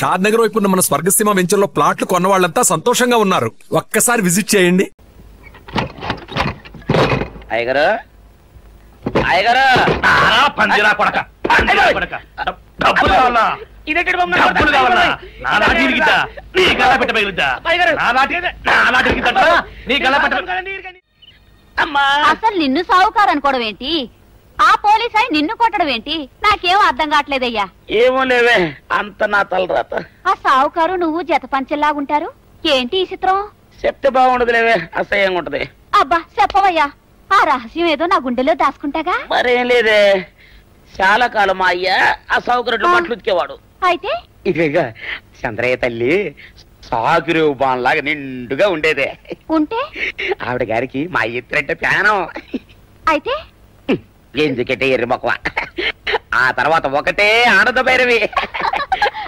షాద్ నగర్ వైపు ఉన్న మన స్వర్గసీమ వెంచర్ లో ప్లాట్లు కొన్న వాళ్ళంతా సంతోషంగా ఉన్నారు. ఒక్కసారి విజిట్ చేయండి. అయ్యగారు అయ్యగారు పందిరా కొడక డబ్బులు కావాలా? డబ్బులు కావాలా? నా లాటి ఇరిగిద్దా? నీ గల పెట్ట పగిలిద్దా? నీ గల పెట్ట. అసలు నిన్ను సావుకారు అనుకోవడం ఏంటి? ఆ పోలీస్ అయి నిన్ను కొట్టడం ఏంటి? నాకేం అర్థం కావట్లేదయ్యా. ఏమో లేవే, అంత నా తలరాత. ఆ సావుకారు నువ్వు జత పంచెల్లాగుంటారు ఏంటి ఈ చిత్రం? చెప్తే బాగుండదు లేవే, అసహ్యంగా ఉంటది. అబ్బా చెప్పవయ్యా, ఆ రహస్యం ఏదో నా గుండెలో దాచుకుంటాగా. మరేం లేదే, చాలా కాలం మా అయ్య ఆ సౌకర్యం బట్టలు ఉతికేవాడు. అయితే ఇక చంద్రయ్య తల్లి సాకురు బాన్లాగా నిండుగా ఉండేదే. ఉంటే ఆవిడ గారికి మా ఇద్దరంటే ప్యానం. అయితే ఎందుకంటే ఎర్రి మొక్కవ. ఆ తర్వాత ఒకటే ఆనంద భైరవి.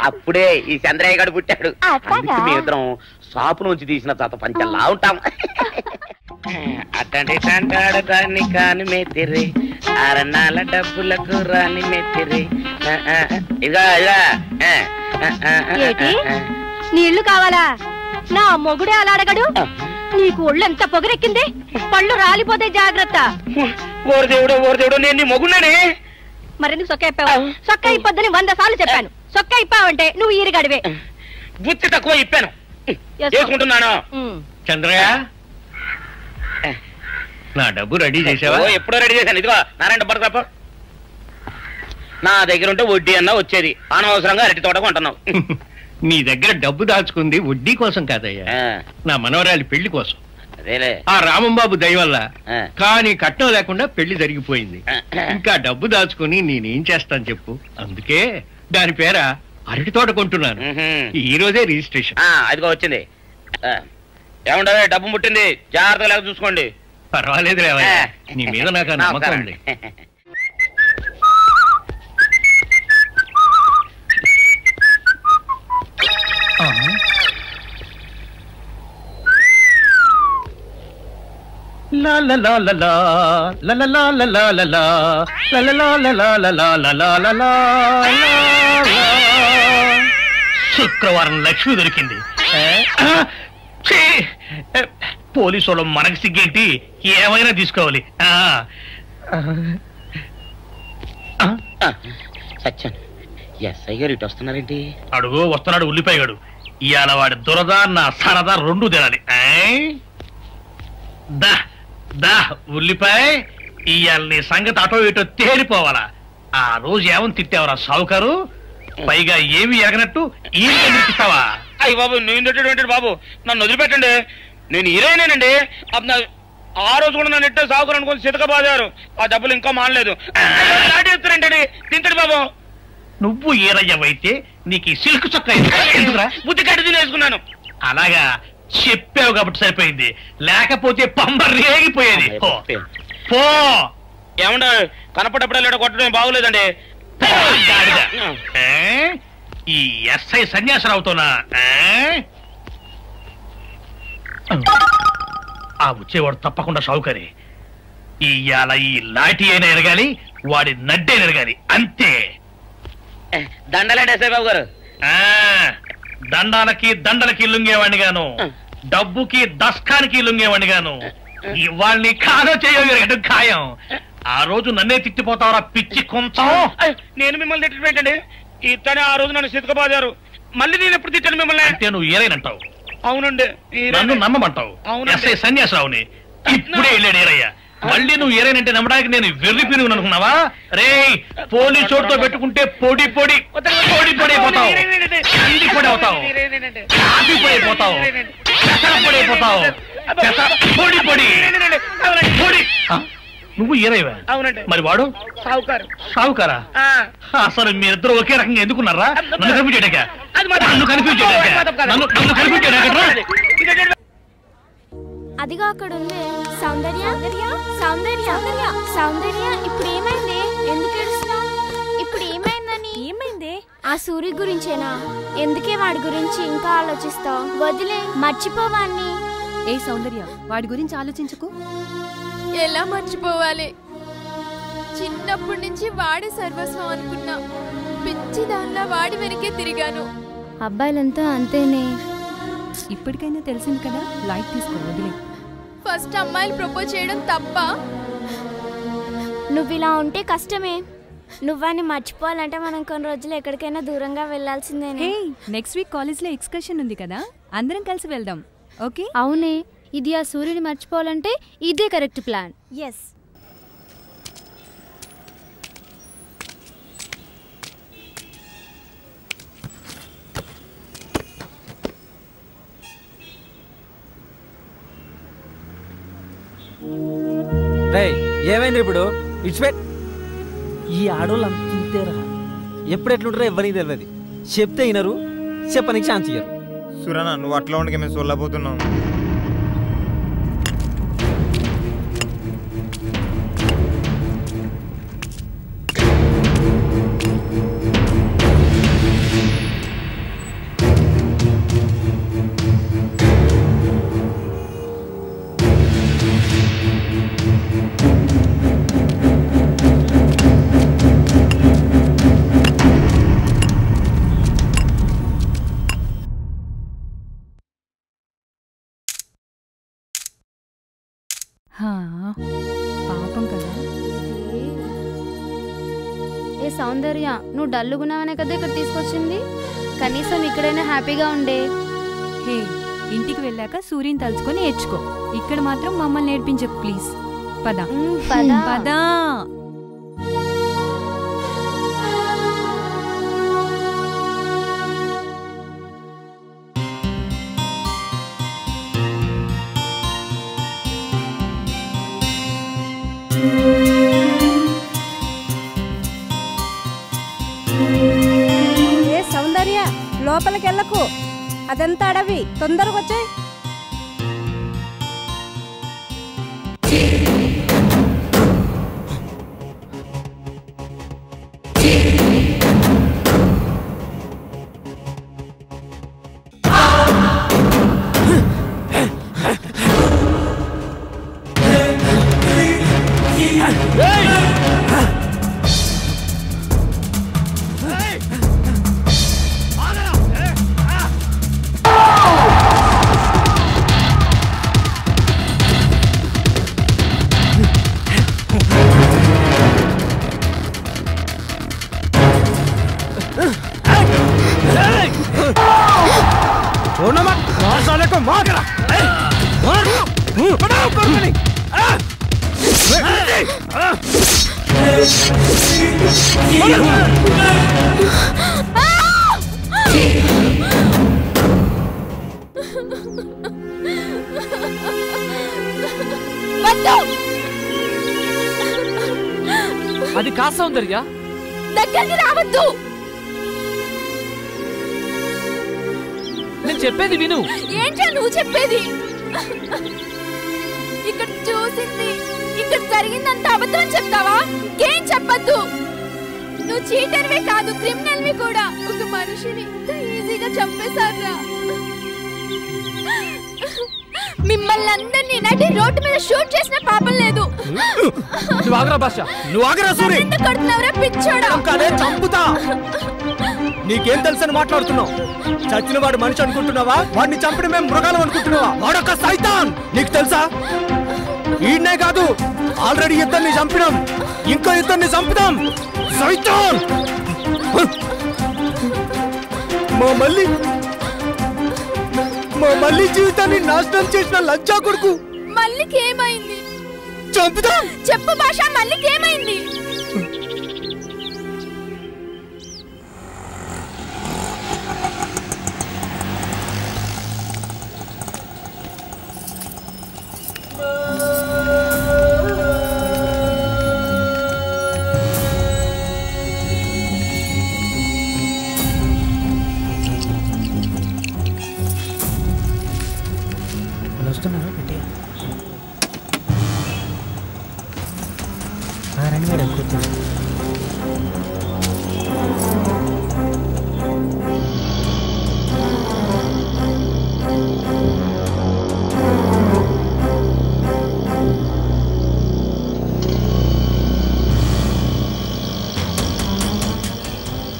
అప్పుడే ఈ చంద్రయ్య గారు పుట్టాడు. మేమిద్దరం షాపు నుంచి తీసిన తాత పంచల్లా ఉంటాం. అట్టండి తంటాడు దాన్ని కాని మెత్తిరి, అరణాల డబ్బులకు రాని మెత్తిరి. ఇదిగా నీళ్లు కావాలా? నా మొగుడే అలా అడగడు. నీకు ఒళ్ళు ఎంత పొగరెక్కింది, పళ్ళు రాలిపోతే జాగ్రత్త. ఓరు దేవుడు నేను నీ మొగున్నానే. మరెందుకు సొక్క ఇప్పావు? సొక్క ఇప్పొద్దని 100 సార్లు చెప్పాను. సొక్క ఇప్పావంటే నువ్వు ఈరుగడివే. బుద్ధి తక్కువ ఇప్పాను, చేసుకుంటున్నాను. చంద్రయ్య, నా డబ్బు రెడీ చేసావా? ఎప్పుడో రెడీ చేశాను. ఇదిగో నారాయణ డబ్బు తప్ప నా దగ్గర ఉంటే వడ్డీ అన్నా వచ్చేది, అనవసరంగా అరటి తోట కొంటున్నావు. నీ దగ్గర డబ్బు దాచుకుంది వడ్డీ కోసం కాదయ్యా, నా మనవరాలి పెళ్లి కోసం. ఆ రామంబాబు దయ వల్ల కానీ కట్నం లేకుండా పెళ్లి జరిగిపోయింది. ఇంకా డబ్బు దాచుకుని నేనేం చేస్తాను చెప్పు. అందుకే దాని పేర అరటి తోట కొంటున్నాను. ఈ రోజే రిజిస్ట్రేషన్. అదిగో వచ్చింది. ఏముండవే, డబ్బు ముట్టింది, జాగ్రత్తగా చూసుకోండి. పర్వాలేదు లేవయ్యా, నీ మీద నాకు నమ్మకం ఉంది. శుక్రవారం లక్ష్మి దొరికింది. పోలీసు వాళ్ళు మనకి సిగ్గేంటి, ఏమైనా తీసుకోవాలి. సత్యం, ఎస్ఐ గారు ఇటు వస్తున్నారేంటి? అడుగు వస్తున్నాడు ఉల్లిపాయగాడు. ఇవాళ వాడి దురద నా సరదా రెండు తినాలి. దా దా ఉల్లిపాయ, ఇవాళ నీ సంగతి అటో ఇటో తేలిపోవాలా. ఆ రోజు ఏమని తిట్టావరా సావుకారు? పైగా ఏమి ఎరగనట్టు ఈ ఇస్తావా? అయ్యి బాబు, నేను బాబు నన్ను వదిలిపెట్టండి, నేను హీరోయినేనండి. ఆ రోజు కూడా నన్ను ఎట్టే సాగుకుని అనుకుని చితక బాదారు. ఆ డబ్బులు ఇంకా మానలేదు. దాటేస్తారంటండి, తింటాడు బాబు. నువ్వు ఏరయ్యవైతే నీకు సిల్క్ చొక్కా బుద్ధి కట్టి తినేసుకున్నాను. అలాగా చెప్పావు కాబట్టి సరిపోయింది, లేకపోతే పంబ రేగిపోయేది. పో. ఏమండ కనపడప్పుడే కొట్టడం బాగోలేదండి. ఈ ఎస్ఐ సన్యాసరావుతోనా? ఆ వచ్చేవాడు తప్పకుండా షౌకరి. ఇవాళ ఈ లాఠీ అయినా ఎరగాలి, వాడి నడ్డైనా ఎరగాలి, అంతే. దండలేండి ఎస్ఐ బాబు గారు. దండాలకి దండలకి లొంగేవాడిని గాను, డబ్బుకి దస్కానికి లొంగేవాడిని గాను. ఇవాళ్ళని కాదో చేయగలిగడం ఖాయం. ఆ రోజు నన్నే తిట్టిపోతావరా పిచ్చి కొంచెం. నేను మిమ్మల్ని తిట్టి పెట్టండి, ఇతనే ఆ రోజు నన్ను సితకబాదారు. మళ్ళీ నేను ఎప్పుడు తిట్టాను మిమ్మల్ని? అంటే నువ్వు ఏరైనంటావు. అవునండి, నన్ను నమ్మమంటావు. ఎస్ఐ సన్యాసరావుని ఇప్పుడే వెళ్ళాడు ఏరయ్య. మళ్ళీ నువ్వు ఏరైనంటే నమ్మడానికి నేను వెర్రి పిరుగు అనుకున్నావా? రే, పోలీసు చోటుతో పెట్టుకుంటే పొడి పొడి పొడి పొడి అయిపోతావు, కంది పొడి అవుతావు, కాఫీ పొడి అయిపోతావు, పెసర పొడి అయిపోతావు, పొడి పొడి పొడి. నువ్వు ఏరైవా? అవునండి. మరి వాడు సావుకారు. సావుకారా? అసలు మీరిద్దరు ఒకే రకంగా ఎందుకున్నారా? నన్ను కన్ఫ్యూజ్ చేయడాక, నన్ను కన్ఫ్యూజ్ చేయడాక, నన్ను కన్ఫ్యూజ్ చేయడాక. అదిగా అక్కడ ఉంది సౌందర్య. సౌందర్య సౌందర్య ఇప్పుడు ఏమైంది? ఎందుకు ఏడుస్తున్నావు? ఇప్పుడు ఏమైందని? ఏమైంది? ఆ సూర్య గురించేనా? ఎందుకే వాడి గురించి ఇంకా ఆలోచిస్తావు? వదిలే, మర్చిపోవాన్ని. ఏ సౌందర్య, వాడి గురించి ఆలోచించుకు. ఎలా మర్చిపోవాలి? చిన్నప్పటి నుంచి వాడి సర్వస్వం అనుకున్నా. పిచ్చి దానిలా వాడి వెనకే తిరిగాను. అబ్బాయిలంతా అంతేనే. ఇప్పటికైనా తెలిసింది కదా, లైట్ తీసుకో, వదిలే. ఫస్ట్ అమ్మాయిలు ప్రపోజ్ చేయడం తప్ప? నువ్వు ఇలా ఉంటే కష్టమే. నువ్వని మర్చిపోవాలంటే మనం కొన్ని రోజులు ఎక్కడికైనా దూరంగా వెళ్ళాల్సిందేనే. హే, నెక్స్ట్ వీక్ కాలేజ్లో ఎక్స్కర్షన్ ఉంది కదా, అందరం కలిసి వెళ్దాం. ఓకే? అవునే, ఇది ఆ సూర్యుని మర్చిపోవాలంటే ఇదే కరెక్ట్ ప్లాన్. ఎస్. ఏమైంది ఇప్పుడు? ఇట్స్పెట్. ఈ ఆడోళ్ళు అంతేరా, ఎప్పుడు ఎట్లుంటారో ఎవరికి తెలియదు. చెప్తే వినరు, చెప్పనికి ఛాన్స్ ఇయ్యరు. సురనా, నువ్వు అట్లా ఉండకే మేము సొల్లబోతున్నాం. పాపం కదా. ఏ సౌందర్య, నువ్వు డల్లుగున్నావనే కదా ఇక్కడ తీసుకొచ్చింది. కనీసం ఇక్కడైనా హ్యాపీగా ఉండే. హే, ఇంటికి వెళ్ళాక సూర్యుని తలుచుకొని ఏడ్చుకో. ఇక్కడ మాత్రం మమ్మల్ని నేర్పించకు ప్లీజ్. పద పదా. ఏ సౌందర్య, లోపలికి వెళ్ళకు, అదంతా అడవి. తొందరగా వచ్చాయి. అది కా సౌందర్య, దగ్గరికి రావద్దు. నేను చెప్పేది విను. ఏంటో నువ్వు చెప్పేది? ఇక్కడ చూసింది, ఇక్కడ జరిగిందంత అబద్ధం చెప్తావా? ఏం చెప్పద్దు. నువ్వు చీటర్వే కాదు, క్రిమినల్వి కూడా. ఒక మనిషిని ఇంత ఈజీగా చంపేశారా? మిమ్మల్ని అందరినీ నటి రోడ్డు మీద షూట్ చేసిన పాపం లేదు. నువ్వు ఆగరా భాష, నువ్వు ఆగరా సూరి. ఎందుకు కొడుతున్నావురా పిచ్చోడా? చంపుతా. నీకేం తెలుసని మాట్లాడుతున్నావు? చచ్చిన వాడు మనిషి అనుకుంటున్నావా? వాడిని చంపిన మేము మృగాలం అనుకుంటున్నావా? వాడొక సైతాన్. నీకు తెలుసా? ఈయనే కాదు, ఆల్రెడీ ఇద్దరిని చంపినాం, ఇంకో ఇద్దరిని చంపుతాం. సైతాన్. మా మళ్ళీ జీవితాన్ని నాశనం చేసిన లంచా కొడుకు. మల్లికి ఏమైంది? చంపుతాం. చెప్పు భాష, మల్లికి ఏమైంది?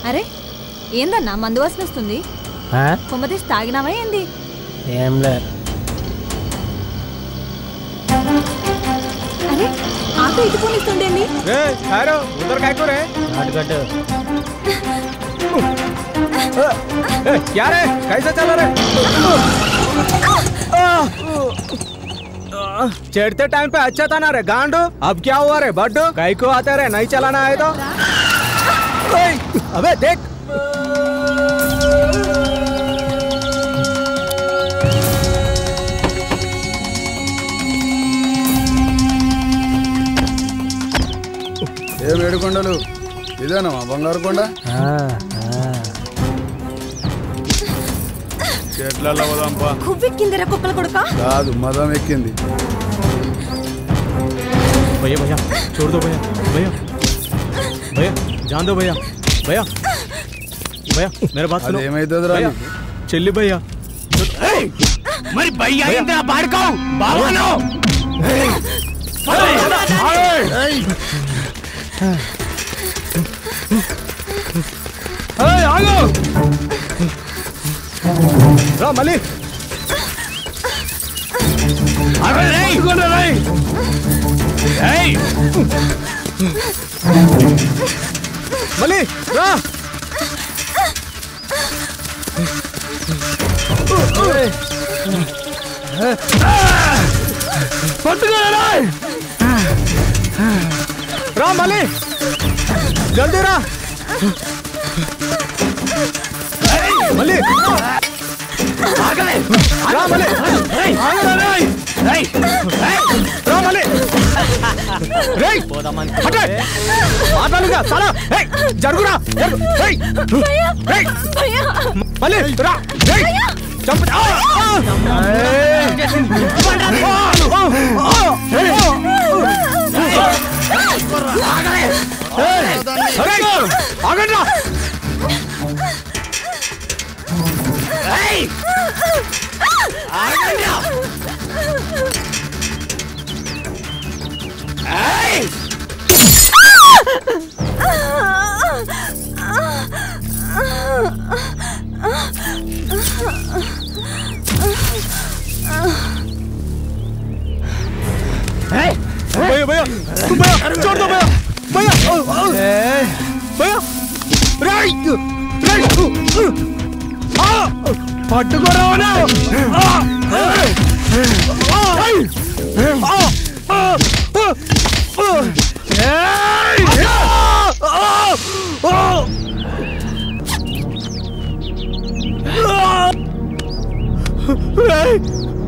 అరే ఏందన్నా మందు వాసన వస్తుంది? కొమ్మదేసి తాగినావా ఏంది? ఏంలే. అరే ఆటో ఇటు పోనిస్తుండేంది? ఉదర్ కాయకూరే నాటుకట్టు. क्या रे कैसे चला रे? चढ़ते टाइम पे अच्छा था ना रे गांडू. अब क्या हुआ रे बड्डू? कई को आते रे नहीं चलाना है तो. अबे देख. ఏ వేడుకొండలు ఇదేనా మా బంగారు కొండ? చెట్లలో పోదాంపా. కువ్వెక్కిందిరా కుప్పల కొడుక. కాదు మదం ఎక్కింది. भैया भैया छोड़ दो भैया. भैया भैया जान दो भैया. भैया भैया मेरा बात सुनो. ఏమైతుందిరా? చెల్లి భయ్యా. మరి భయ్యా ఏంటి ఆ బాడుకో బావను? ఆగో రా మళ్ళీ. మళ్ళీ రా. రా మళ్ళీ జల్దీ రా. మళ్ళీ రా మళ్ళీ. రా మళ్ళీ. మాట్లాడుగా చాలా జరుగురా. మళ్ళీ రా. ఆగండి. भैया भैया भैया छोड़ दो भैया. भैया भैया పట్టుకోరావనా.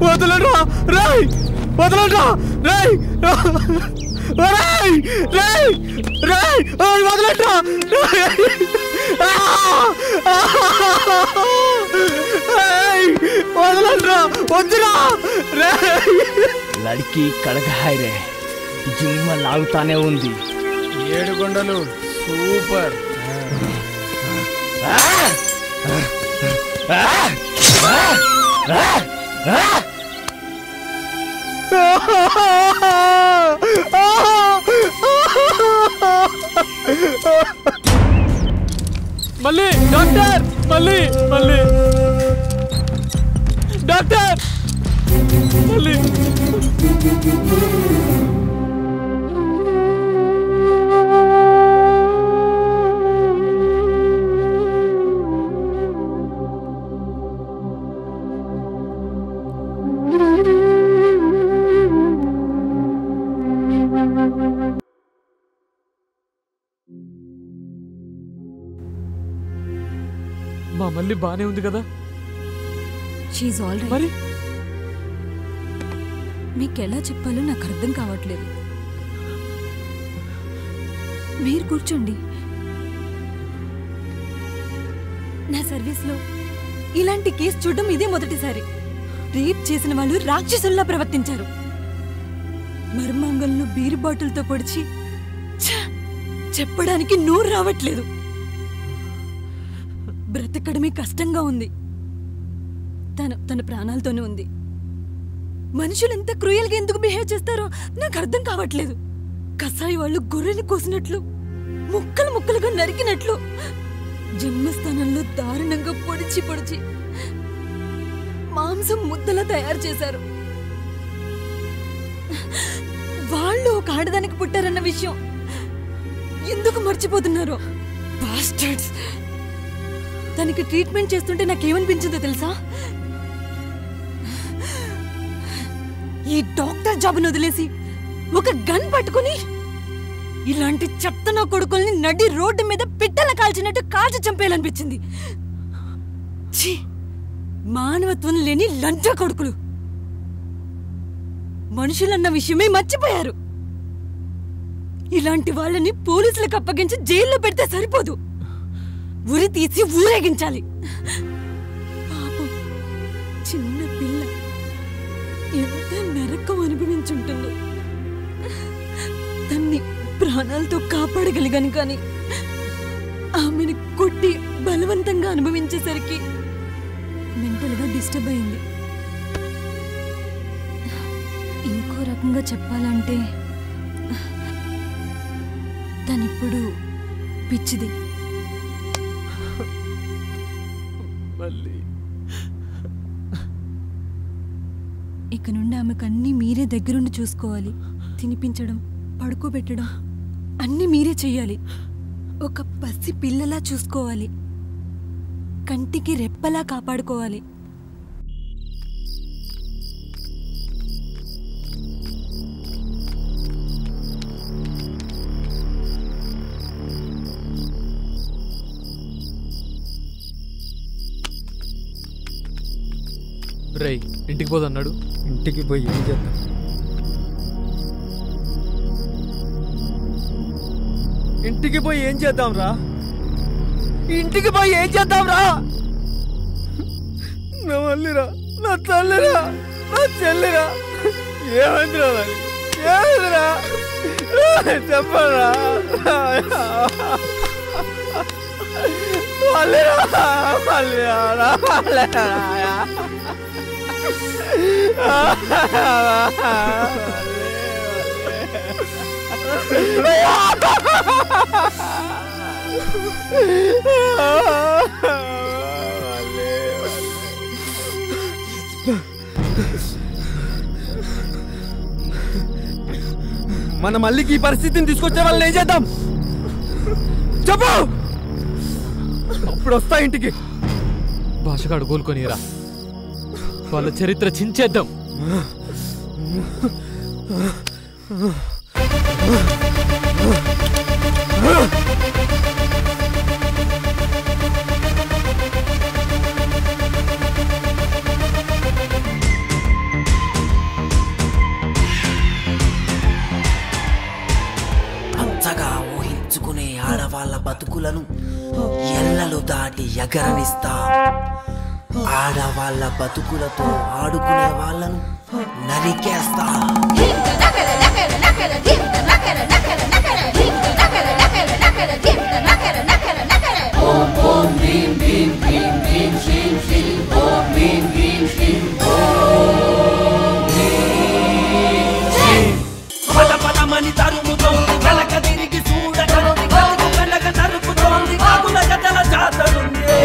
వదలరా రై. వదలరా రై. రై రై రై వదలరా. వదలరా వద్దురా. లడికి కడగాయ రే జిమ్మ లాగుతానే ఉంది. ఏడుకొండలు సూపర్. మళ్ళీ డాక్టర్. మళ్ళీ మళ్ళీ డాక్టర్. మళ్ళీ మా మళ్ళీ బానే ఉంది కదా? షీఈ్ ఆల్ రైట్. మరి మీకెలా చెప్పాలో నాకు అర్థం కావట్లేదు. మీరు కూర్చోండి. నా సర్వీస్లో ఇలాంటి కేసు చూడడం ఇదే మొదటిసారి. రేప్ చేసిన వాళ్ళు రాక్షసుల్లా ప్రవర్తించారు. మర్మాంగంలో బీరు బాటిల్తో పొడిచి చెప్పడానికి నోరు రావట్లేదు. బ్రతకడమే కష్టంగా ఉంది. తన ప్రాణాలతోనే ఉంది. మనుషులు ఎంత క్రూయల్గా ఎందుకు బిహేవ్ చేస్తారో నాకు అర్థం కావట్లేదు. కసాయి వాళ్ళు గొర్రెని కోసినట్లు, ముక్కలు ముక్కలుగా నరికినట్లు జన్మస్థానంలో దారుణంగా పొడిచి పొడిచి మాంసం ముద్దలా తయారు చేశారు. వాళ్ళు ఒక ఆడదానికి పుట్టారన్న విషయం ఎందుకు మర్చిపోతున్నారు? బాస్టర్డ్స్. దానికి ట్రీట్మెంట్ చేస్తుంటే నాకేమనిపించిందో తెలుసా? ఈ డాక్టర్ జాబ్ను వదిలేసి ఒక గన్ పట్టుకుని ఇలాంటి చెత్త నా కొడుకుల్ని నడి రోడ్డు మీద పిట్టల కాల్చినట్టు కాల్చి చంపేయాలనిపించింది. మానవత్వం లేని లంచ కొడుకులు. మనుషులన్న విషయమే మర్చిపోయారు. ఇలాంటి వాళ్ళని పోలీసులకు అప్పగించి జైల్లో పెడితే సరిపోదు, ఉరి తీసి ఊరేగించాలి. పాపం చిన్న పిల్ల ఎంత నరకం అనుభవించుంటుందో. తన్ని ప్రాణాలతో కాపాడగలిగాను కానీ ఆమెను కొట్టి బలవంతంగా అనుభవించేసరికి మెంటల్గా డిస్టర్బ్ అయింది. ఇంకో రకంగా చెప్పాలంటే తనిప్పుడు పిచ్చిది. ఇక నుండి ఆమెకు అన్నీ మీరే దగ్గరుండి చూసుకోవాలి. తినిపించడం, పడుకోబెట్టడం అన్నీ మీరే చెయ్యాలి. ఒక పసి పిల్లలా చూసుకోవాలి. కంటికి రెప్పలా కాపాడుకోవాలి. రై ఇంటికి పోదన్నాడు. ఇంటికి పోయి ఏం చేద్దాం? ఇంటికి పోయి ఏం చేద్దాం రా? ఇంటికి పోయి ఏం చేద్దాం రా? నా మల్లిరా, నా తల్లిరా, నా చెల్లిరా, ఏమైందిరా? ఏమైందిరా చెప్పరా? మల్లిరా, మల్లిరా, మల్లిరా. మన మళ్ళీకి ఈ పరిస్థితిని తీసుకొచ్చే వాళ్ళని ఏం చేద్దాం చెప్పు. అప్పుడు వస్తా ఇంటికి. భాషగాడు కోలుకొనిరా, వాళ్ళ చరిత్ర చించేద్దాం. అంతగా ఊహించుకునే ఆడవాళ్ళ బతుకులను ఎల్లలు దాటి ఎగరనిస్తా. ఆడవాళ్ళ బతుకులతో ఆడుకునే వాళ్ళను నరికేస్తా. పదమని తరుముతోంది, వెనక తిరిగి చూడకండి, బతుకు వెనక నరుకుతోంది, కాకుల గతల జాతరుంది.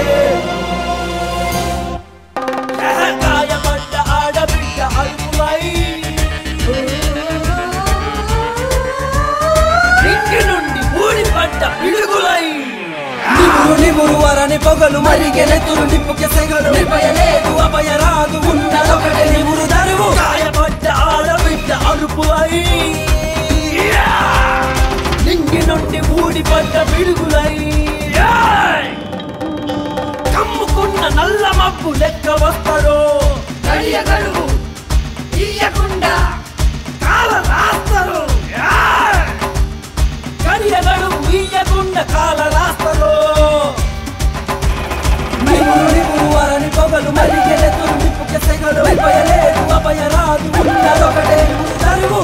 గాయపడ్డ ఆడబిడ్డ అరుపులై, ఇంటి నుండి ఊడిపడ్డ పిడుగులై, నిమురు నిమురు వరని పొగలు మరిగెనెతురు నిప్పుకి సెగలు. నిర్భయలేదు అభయరాదు ఉన్నదొకటి నిమురు దరువు. గాయపడ్డ ఆడబిడ్డ అరుపులై, నింగి నుండి ఊడిపడ్డ పిడుగులై, కమ్ముకున్న నల్ల మబ్బు లెక్క వస్తారో. గడియ గడువు ఇయ్యకుండా కాల రాస్తారు. గడియ గడువు ఇయ్యకుండా కాల రాస్తారు. నిమురు నిమురు వరని పొగలు మరిగెనెతురు నిప్పుకి సెగలు. నిర్భయలేదు అభయరాదు ఉన్నదొకటే నిమురు దరువు.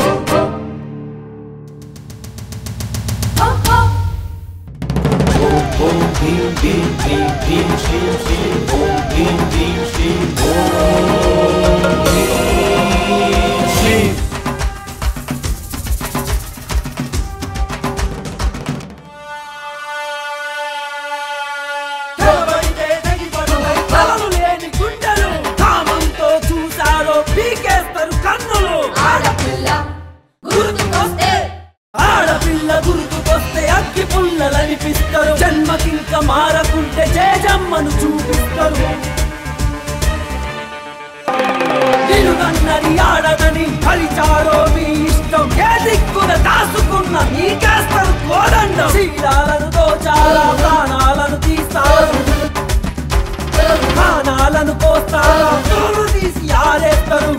ఆడని ఆడదని కలిచారో మీ ఇష్టం ఏ దిక్కున దాసుకున్న మీకేస్తారు కోదండం శీలాలను దోచారా ప్రాణాలను తీస్తారు ప్రాణాలను కోస్తారా తోలు తీసి ఆరేస్తారు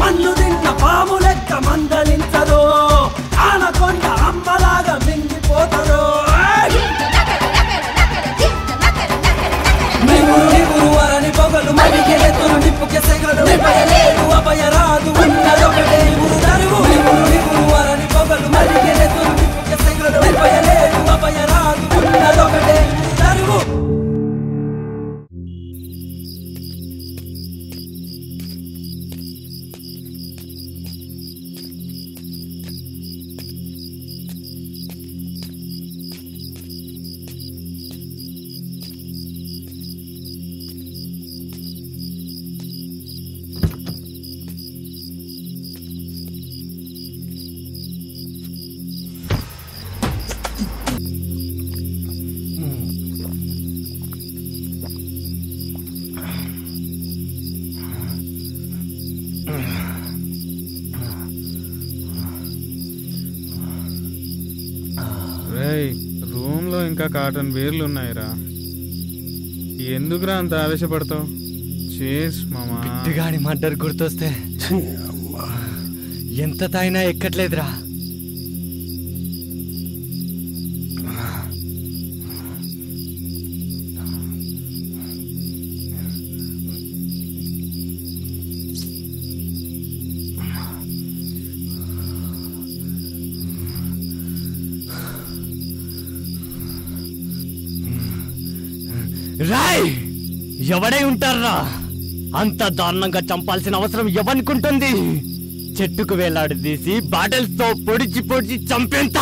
మన్ను తిన్న పాము లెక్క మందలించదో ఆనకొండ అమ్మలాగా మింగిపోతారో నిగురు నిగురు వరని పొగలు మరిగెలెత్తును నిప్పుకి సెగలు నిపయలేదు అపయరాదు ఉన్నదొకటే నిగురు తరువు నిగురు నిగురు వరని పొగలు మరిగెలెత్తును నిప్పుకి సెగలు నిపయలేదు అపయరాదు ఉన్నదొకటే నిగురు తరువు రూమ్ లో ఇంకా కాటన్ బీర్లు ఉన్నాయిరా. ఎందుకురా అంత ఆవేశపడతావు? చేస్ మామా. బిట్టుగాడి మర్డర్ గుర్తొస్తే ఎంత తాగినా ఎక్కట్లేదురా. రాయ్ ఎవడై ఉంటారా? అంత దారుణంగా చంపాల్సిన అవసరం ఎవనుకుంటుంది? చెట్టుకు వేలాడదీసి బాటిల్స్ తో పొడిచి పొడిచి చంపేంత.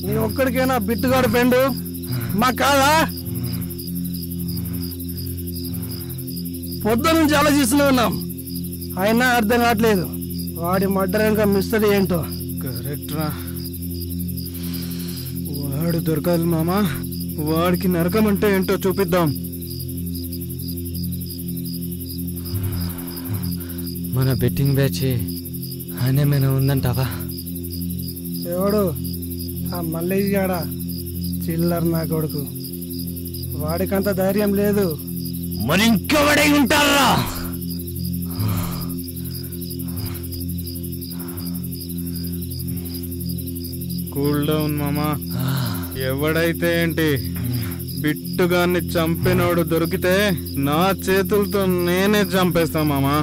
నీ ఒక్కడికేనా బిట్టుగాడు ఫ్రెండు? మా కాదా? పొద్దు నుంచి ఆలోచిస్తూనే ఉన్నాం, అయినా అర్థం కావట్లేదు. వాడి మర్డర్ ఇంకా మిస్టరీ ఏంటో. కరెక్ట్ రా, వాడు దొరకాలి మామా. వాడికి నరకం అంటే ఏంటో చూపిద్దాం. మన బెట్టింగ్ బ్యాచ్ అనేమైనా ఉందంటావా? ఎవడు? ఆ మల్లేష్ గాడా? చిల్లర్ నా కొడుకు. వాడికంత ధైర్యం లేదు. మరి ఇంకెవడై ఉంటారా? కూల్ డౌన్ మామా. ఎవడైతే ఏంటి, బిట్టుగాన్ని చంపినోడు దొరికితే నా చేతులతో నేనే చంపేస్తా మామా.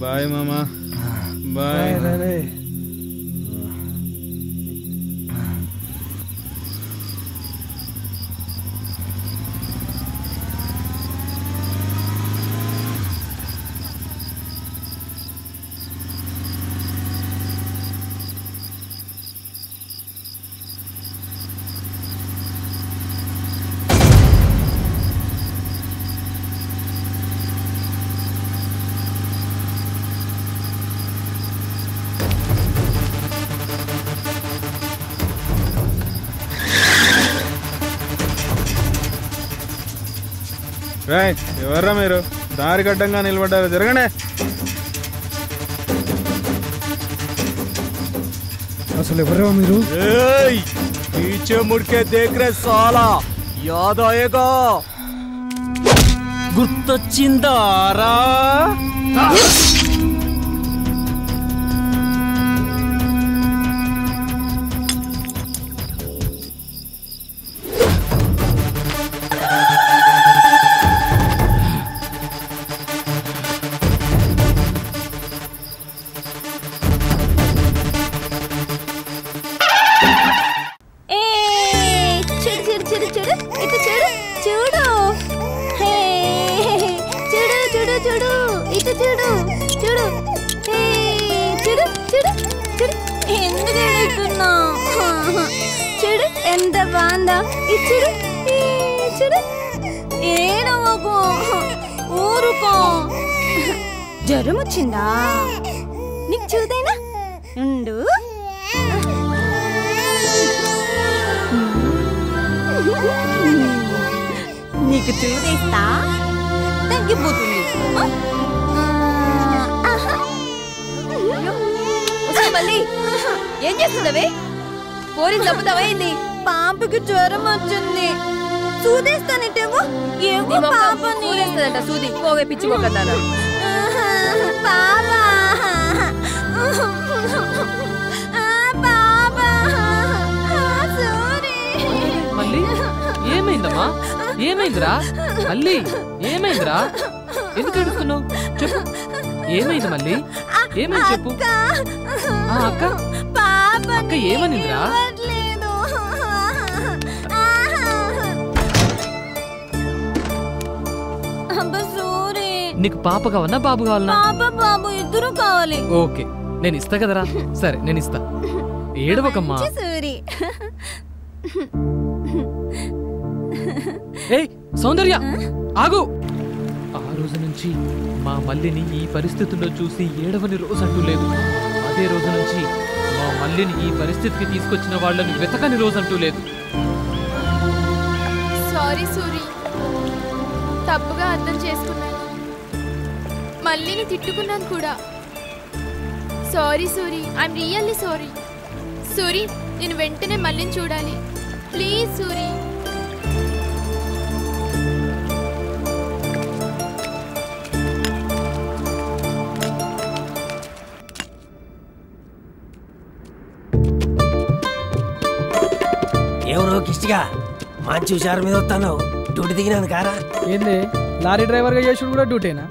బాయ్ మామా, బాయ్. రైట్, ఎవర్రా మీరు? దారి గడ్డంగా నిలబడ్డారు, జరగండి. అసలు ఎవరో మీరు? पीछे मुड़ के देख रहे साला, याद आएगा? గుర్తొచ్చిందారా? ఎంత బాందా ఇచ్చుడు ఇచ్చుడు ఏడవకు ఊరుకో జ్వరం వచ్చిందా నీకు చూదేనా ఉండు. నీకు చూదేస్తా తగ్గిపోతుంది. మళ్ళీ ఏం చేస్తున్నావే? పోరి తప్పుతావైంది. పాపకి జ్వరం వచ్చింది. చూదేస్తానంటేమో ఏమో పాపని చూదేస్తానంట. సూది పోవే పిచ్చి మొక్కదానా. మళ్ళీ ఏమైందమ్మా? ఏమైందిరా? మళ్ళీ ఏమైందిరా? ఎందుకు ఏడుస్తున్నావు? చెప్పు, ఏమైంది మళ్ళీ? ఏమైంది చెప్పు. అక్క అక్క ఏమనిందిరా? నీకు పాప కావాలన్నా బాబు కావాలన్నా? బాబు ఇద్దరు కావాలి. ఓకే, నేను ఇస్తా కదరా. సరే నేను ఇస్తా. ఏడవకమ్మా. ఏయ్ సౌందర్య ఆగు. ఆ రోజు నుంచి మా మల్లిని ఈ పరిస్థితుల్లో చూసి ఏడవని రోజు అంటూ లేదు. అదే రోజు నుంచి మా మల్లిని ఈ పరిస్థితికి తీసుకొచ్చిన వాళ్ళని వెతకని రోజు అంటూ లేదు. సారీ సూరి, తప్పుగా అర్థం చేసుకున్నాను. మల్లిని తిట్టుకున్నాను కూడా. Sorry Suri, I'm really sorry. Suri, నేను వెంటనే మల్లిని చూడాలి ప్లీజ్ సూరి. ఎవరో కిష్టిగా మంచి హుషారు మీద వస్తాను. డ్యూటీ దిగినాను కారా. ఏంది లారీ డ్రైవర్గా చేసుడు కూడా డ్యూటీనా?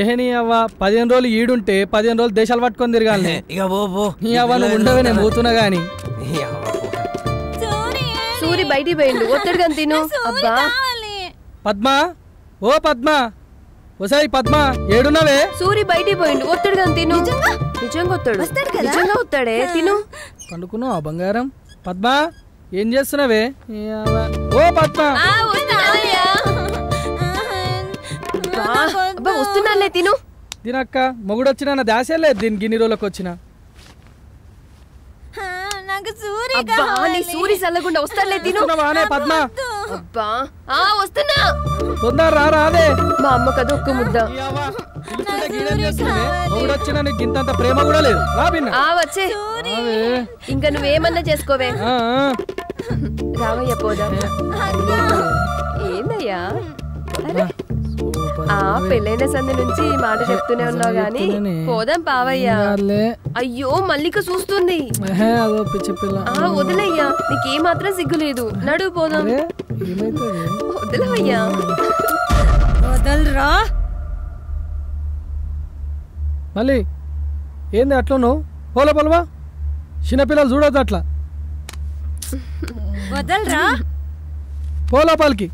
ఏహని అవ్వ 15 రోజులు ఈడుంటే 15 రోజులు దేశాలు పట్టుకొని తిరగాలి. ఇక పో నీ అవ్వ నువ్వు ఉండవే, నేను పోతున్నా గాని. సూరి బయటికి పోయిండు, ఒత్తిడిగా తిను. అబ్బా పద్మ, ఓ పద్మ, ఓసారి పద్మ ఏడున్నావే? సూరి బయటికి పోయిండు, ఒత్తిడిగా తిను. నిజంగా వస్తాడు, నిజంగా వస్తాడే. తిను. పండుకున్నావా బంగారం? పద్మ ఏం చేస్తున్నావే? ఓ పద్మ వస్తున్నాలే. తిను. తినక్క. మొగుడు వచ్చినా నా దాసే లేదు దీనికి. గిన్ని రోజులకు వచ్చిన సూరి చల్లకుండా వస్తాలే. తిను. పద్మ అబ్బా వస్తున్నా. తొందర రాదే. మా అమ్మ కదా ఒక్క ముద్ద. మొగుడు వచ్చినా నీకు ఇంత ప్రేమ కూడా లేదు. వచ్చే ఇంకా నువ్వేమన్నా చేసుకోవే. రావయ్య పోదా. ఏందయ్యా పెళ్ళైన సంది నుంచి ఈ మాట చెప్తూనే ఉన్నావు గాని పోదాం పావయ్యా. అయ్యో మల్లిక చూస్తుంది. వదిలయ్యా, నీకే మాత్రం సిగ్గు లేదు. నడువు పోదాం. వదిలవయ్యా. వదలరా. మళ్ళీ ఏంది అట్లా నువ్వు? పోల పొలవా చిన్నపిల్లలు చూడొద్దు అట్లా. వదలరా. పోలోపలికి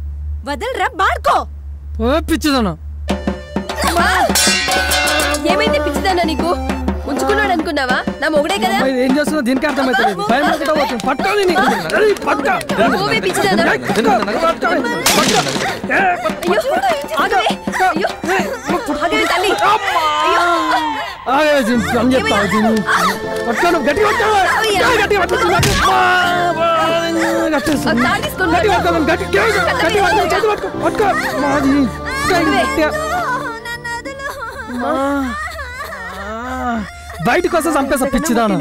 వదలరా. బాడుకో. పిచ్చిదానా? ఏమైంది పిచ్చిదానా నీకు? ఉంచుకున్నాడు అనుకున్నావా? నా మొగుడే కదా. ఏం చేస్తున్నా దీనికి అర్థమైతలేదు. పట్టాలి బయటకు వస్తే చంపేసా పిచ్చిదాను.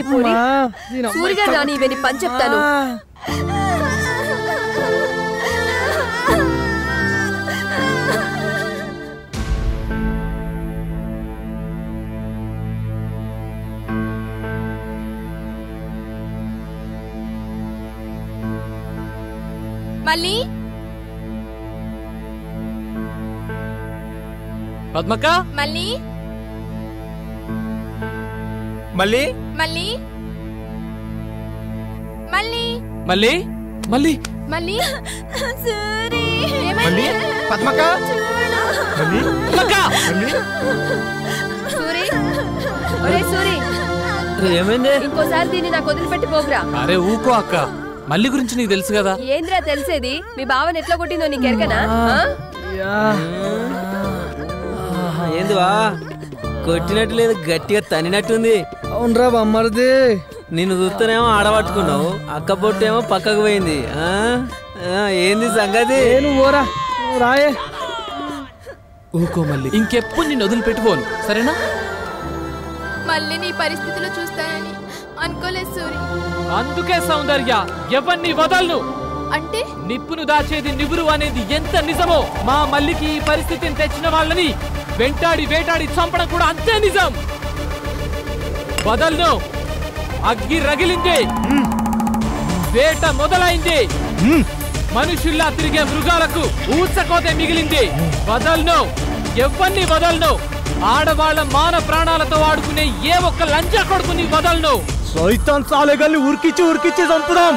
సూరిగా రాని ఇవన్నీ పని చెప్తాను. మళ్ళీ పద్మక్క. మళ్ళీ మళ్ళీ మళ్ళీ మళ్ళీ మళ్ళీ మళ్ళీ మళ్ళీ సూరి మళ్ళీ పద్మక్క. మళ్ళీ పద్మక్క. సూరి, ఒరే సూరి, ఏమైంది? ఇంకోసారి దీన్ని నాకు వదిలిపెట్టి పోగురా. అరే ఊకో అక్క, మళ్ళీ గురించి నీకు తెలుసు కదా. ఏంద్రా తెలిసేది? మీ బావని ఎట్లా కొట్టిందో నీకు ఎరకనా? ఏందివా కొట్టినట్టు లేదు, గట్టిగా తనినట్టుంది. అవునరా బొమ్మరిది. నిన్ను చూస్తేనేమో ఆడబట్టుకున్నావు, అక్క పొట్టేమో పక్కకు పోయింది. ఏంది సంగతి? ఓరా రాయే. ఊకో మళ్ళీ, ఇంకెప్పుడు నిన్ను వదిలిపెట్టుకోను, సరేనా? మళ్ళీ నీ పరిస్థితిలో చూస్తానని అనుకోలేదు సూరి. అందుకే సౌందర్య ఎవరిని వదలను. అంటే నిప్పును దాచేది నివురు అనేది ఎంత నిజమో, మా మల్లికి ఈ పరిస్థితిని తెచ్చిన వాళ్ళని వెంటాడి వేటాడి చంపడం కూడా అంతే నిజం. వదలను. అగ్గి రగిలింది, వేట మొదలైంది, మనుషుల్లా తిరిగే మృగాలకు ఊచకోతే మిగిలింది. వదలను, ఎవరిని వదలను. ఆడవాళ్ల మాన ప్రాణాలతో ఆడుకునే ఏ ఒక్క లంచా కొడుకుని వదలను. సైతాన్ సాలేగాల్ని ఉరికిచ్చి ఉరికిచ్చి చంపుదాం.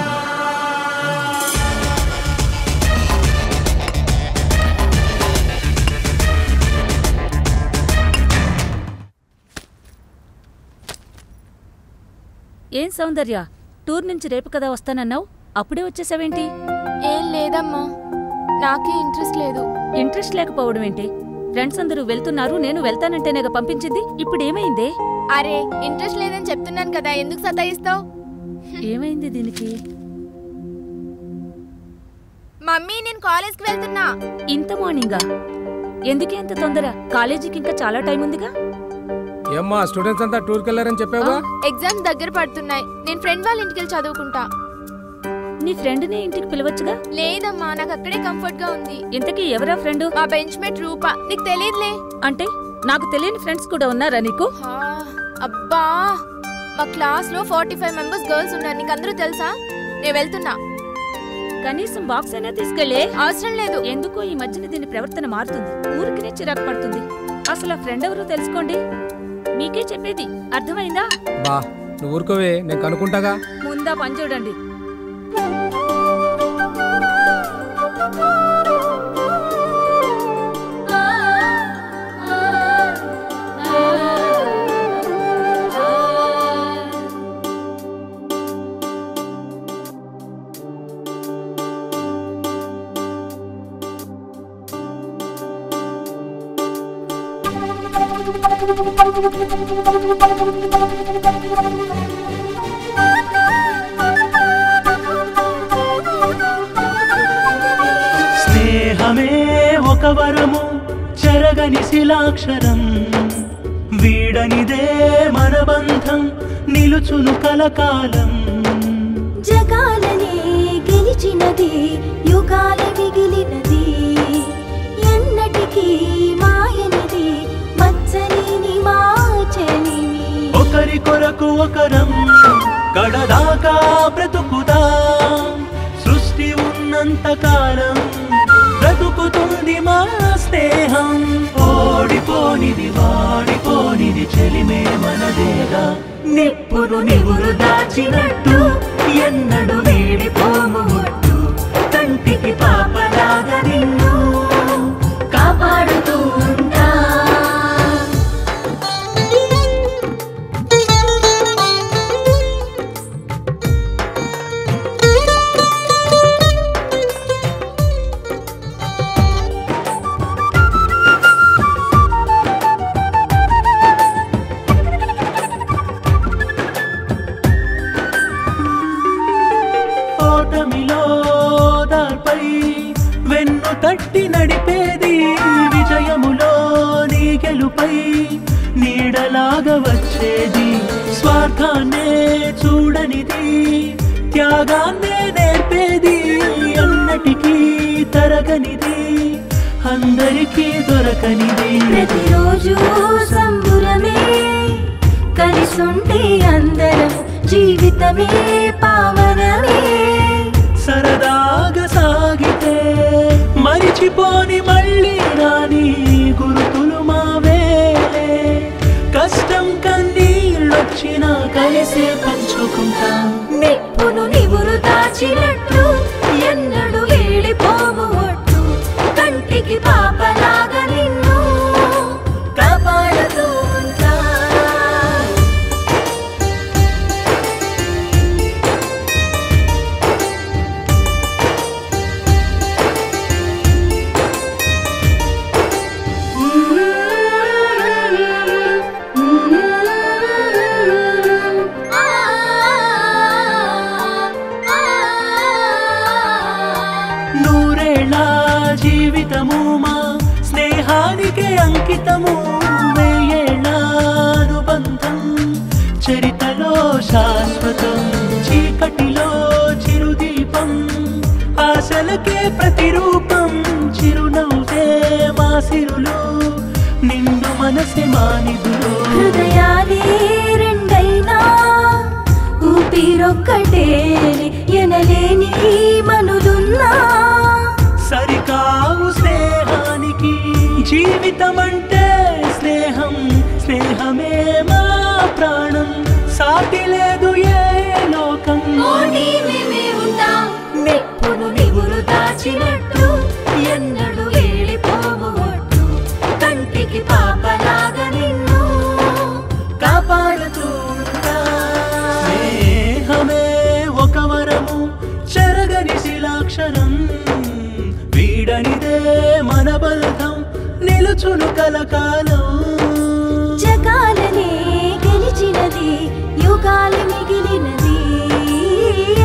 ఏం సౌందర్య, టూర్ నుంచి రేపు కదా వస్తానన్నావు, అప్పుడే వచ్చేసావేంటి? ఏం లేదమ్మా, నాకే ఇంట్రెస్ట్ లేదు. ఇంట్రెస్ట్ లేకపోవడం ఏంటి? ఫ్రెండ్స్ అందరూ వెళ్తున్నారు, నేను వెళ్తానంటేనేగా పంపించింది. ఇప్పుడు ఏమైందే? అరే ఇంట్రెస్ట్ లేదని చెప్తున్నాను కదా, ఎందుకు సతాయిస్తావు? ఏమైంది దీనికి? మమ్మీ నేను కాలేజ్కి వెళ్తున్నా. ఇంత మార్నింగా? ఎందుకే అంత తొందర? కాలేజీకి ఇంకా చాలా టైం ఉందిగా. ఏమ్మా స్టూడెంట్స్ అంతా టూర్కి వెళ్ళారని చెప్పావా? ఎగ్జామ్స్ దగ్గర పడుతున్నాయి, నేను ఫ్రెండ్ వాళ్ళ ఇంటికి వెళ్ళి చదువుకుంటా. నీ ఫ్రెండ్ ని ఇంటికి పిలవచ్చుగా. లేదమ్మా, నాకు అక్కడే కంఫర్ట్ గా ఉంది. ఇంతకీ ఎవరా ఫ్రెండ్? మా బెంచ్ మేట్ రూపా. నీకు తెలియదులే. అంటే నాకు తెలియని ఫ్రెండ్స్ కూడా ఉన్నారా నీకు? అబ్బా, మా క్లాస్ లో 45 మెంబర్స్ గర్ల్స్ ఉన్నారు, నీకు అందరూ తెలుసా? నేను వెళ్తున్నా. కనీసం బాక్స్ అయినా తీసుకెళ్లే. అవసరం లేదు. ఎందుకో ఈ మధ్యన దీని ప్రవర్తన మారుతుంది, ఊరికినే చిరాకు పడుతుంది. అసలు ఆ ఫ్రెండ్ ఎవరో తెలుసుకోండి. మీకే చెప్పేది, అర్థమైందా? బా నువ్వు ఊరుకోవే, నేను కనుక్కుంటాగా. ముందా పని చూడండి. స్నేహమే ఒక వరము, చెరగని శిలాక్షరం, వీడనిదే మన బంధం, నిలుచును కలకాలం. జగాలనే గెలిచినది, యుగాల మిగిలినది, ఎన్నటికీ మాయనిది, మచ్చలేని మాచలివి. ఒకరి కొరకు ఒకరం కడదాకా బ్రతుకుదాం, సృష్టి ఉన్నంత కాలం బ్రతుకుతుంది మా స్నేహం. ఓడిపోనిది వాడిపోనిది చెలిమే మనదేగా, నిప్పును నివురు దాచినట్టు ఎన్నడు వీడిపోము ఒట్టు, కంటికి పాపలాగా నిన్ను కాపాడుతూ ఉంటా. తట్టి నడిపేది విజయములో నీ గెలుపై నీడలాగా వచ్చేది, స్వార్థాన్నే చూడనిది త్యాగాన్నే నేర్పేది, అన్నటికీ తరగనిది అందరికీ దొరకనిది. ప్రతిరోజు సంబురమే, కలిసుంటే అందరం జీవితమే పావనమే. సరదాగా సాగితే మరిచిపోని మళ్ళీ రాని గుర్తులు మావేలే, కష్టం కన్నీళ్ళొచ్చినా కలిసే పంచుకుంటాం. నిప్పును నివురు దాచినట్టు ఎన్నడు వీడిపోము ఒట్టు, కంటికి పాపలాగా నిన్ను కాపాడుతూ ఉంటా. మనసే మానిదురో హృదయాలే రెండైనా ఊపిరొక్కటే ఎనలేని మనులున్నా సరికావు స్నేహానికి జీవితమంటే స్నేహం స్నేహమే మా ప్రాణం సాటి లేదు ఏ లోకం మెప్పును నివురు దాచినట్టు ఎన్నడు వేళిపోవు ఒట్టు కంటికి పాపలాగా నిన్ను కాపాడుతూ స్నేహమే ఒక వరము చెరగని శిలాక్షరం వీడనిదే మన బంధం నిలుచును కలకాలం జగాలనే గెలిచినది యుగాలు మిగిలినది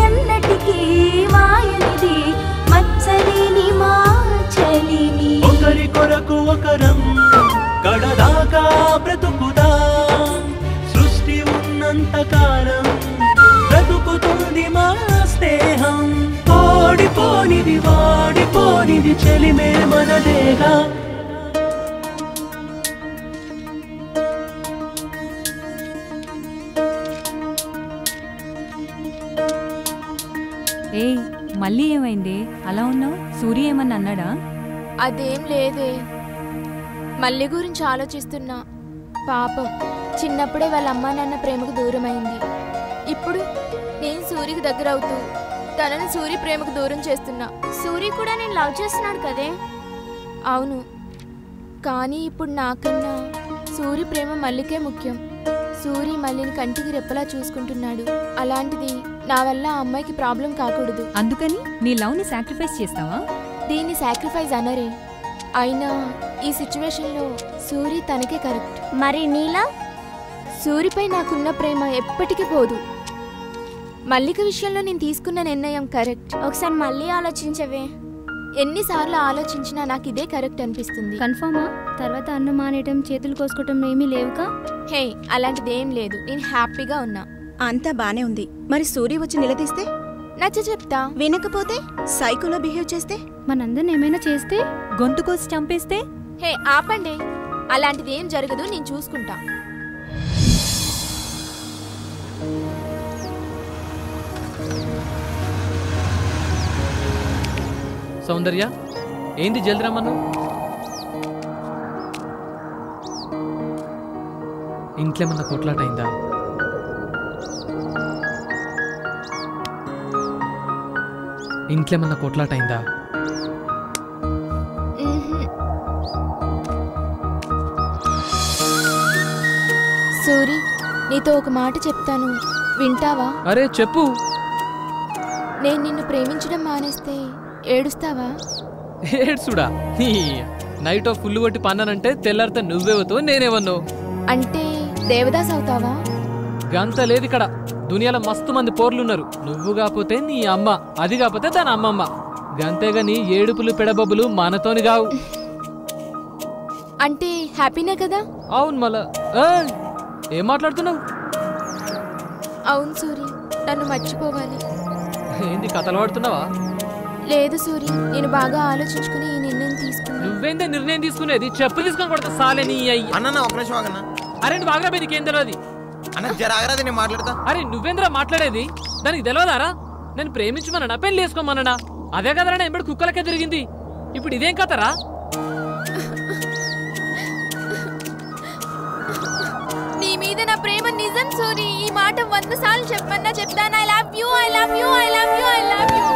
ఎన్నటికీ మాయనిది మచ్చలేని మా చలిమి ఒకరి కొరకు ఒకరం కడదాకా బ్రతుకుదా సృష్టి ఉన్నంత కాలం బ్రతుకుతుంది మా స్నేహం ఓడిపోనిది వాడిపోనిది చెలిమే మనదేగా ఏయ్ మళ్ళీ ఏమైంది అలా ఉన్నావు? సూర్య ఏమన్నా అన్నాడా? అదేం లేదే, మళ్ళీ గురించి ఆలోచిస్తున్నా. పాపం చిన్నప్పుడే వాళ్ళ అమ్మా నాన్న ప్రేమకు దూరమైంది. ఇప్పుడు నేను సూర్యకి దగ్గర అవుతూ తనని సూర్య ప్రేమకు దూరం చేస్తున్నా. సూర్య కూడా నేను లవ్ చేస్తున్నాడు కదే. అవును, కానీ ఇప్పుడు నాకన్నా సూర్య ప్రేమ మల్లికే ముఖ్యం. సూర్య మల్లిని కంటికి రెప్పలా చూసుకుంటున్నాడు. అలాంటిది నా వల్ల ఆ అమ్మాయికి ప్రాబ్లం కాకూడదు. అందుకని నీ లవ్ ని సాక్రిఫైస్ చేస్తావా? దీన్ని సాక్రిఫైస్ అనరే. అయినా ఈ సిచ్యువేషన్లో సూర్య తనకే కరెక్ట్. మరి నీలా? సూర్యపై నాకున్న ప్రేమ ఎప్పటికీ పోదు. మల్లిక విషయంలో నేను తీసుకున్న నిర్ణయం కరెక్ట్. ఒకసారి మళ్ళీ ఆలోచించవే. ఎన్నిసార్లు ఆలోచించినా నాకు ఇదే కరెక్ట్ అనిపిస్తుంది. కన్ఫర్మా? తర్వాత అన్నం మానేయటం, చేతులు కోసుకోవటం ఏమీ లేవుగా? హే, అలాంటిదేం లేదు. నేను హ్యాపీగా ఉన్నా. అంతా బానే ఉంది. మరి సూర్య వచ్చి నిలదీస్తే? నచ్చ చెప్తా. వినకపోతే? సైకోలో బిహేవ్ చేస్తే? మనందరిని ఏమైనా చేస్తే? గొంతు కోసి చంపేస్తే? హే ఆపండి, అలాంటిదేం జరగదు. నేను చూసుకుంటా. సౌందర్య, ఏంది జల్ది రమ్మను? ఇంట్లో ఏమన్నా కొట్లాట అయిందా? ఇంట్లో ఏమన్నా కొట్లాట అయిందా? సూరి, నీతో ఒక మాట చెప్తాను, వింటావా? అరే చెప్పు. నేను నిన్ను ప్రేమించడం మానేస్తే ఏడుస్తావా? ఏడ్సుడా? నైట్ ఫుల్ కొట్టి పన్నానంటే తెల్లారితే నువ్వేవుతావు, నేనేవన్ను. అంటే దేవదాస్ అవుతావా? గంత లేదు ఇక్కడ. దునియాలో మస్తు మంది పోర్లున్నారు. నువ్వు కాకపోతే నీ అమ్మ, అది కాకపోతే దాని అమ్మమ్మ. గంతేగాని ఏడుపులు పెడబబ్బులు మనతోని కావు. అంటే హ్యాపీనే కదా? అవును. మళ్ళా ఏం మాట్లాడుతున్నావు? అవును సూరి, నన్ను మర్చిపోవాలి. ఏంది కథలు పడుతున్నావా? లేదు సూరి, నేను బాగా ఆలోచించుకుని ఈ నిర్ణయం తీసుకున్నా. నువ్వేందే నిర్ణయం తీసుకునేది? చెప్పు తీసుకొని కొడతా సాలే నీ అయ్యి. అన్న ఒక నిమిషం ఆగన్నా. అరే నువ్వు ఆగరా, నీకేం తెలియదు. అన్న జరాగరాది, నేను మాట్లాడతా. అరే నువ్వేంద్రా మాట్లాడేది? దానికి తెలియదారా? నేను ప్రేమించమన్నా, పెళ్లి చేసుకోమన్నా. అదే కదరా ఎంబడి కుక్కలకే తిరిగింది. ఇప్పుడు ఇదేం కథరా? నీ మీద నా ప్రేమ నిజం సూరి. ఈ మాట 100 సార్లు చెప్పమన్నా చెప్తాను. I love you, I love you, I love you, I love you.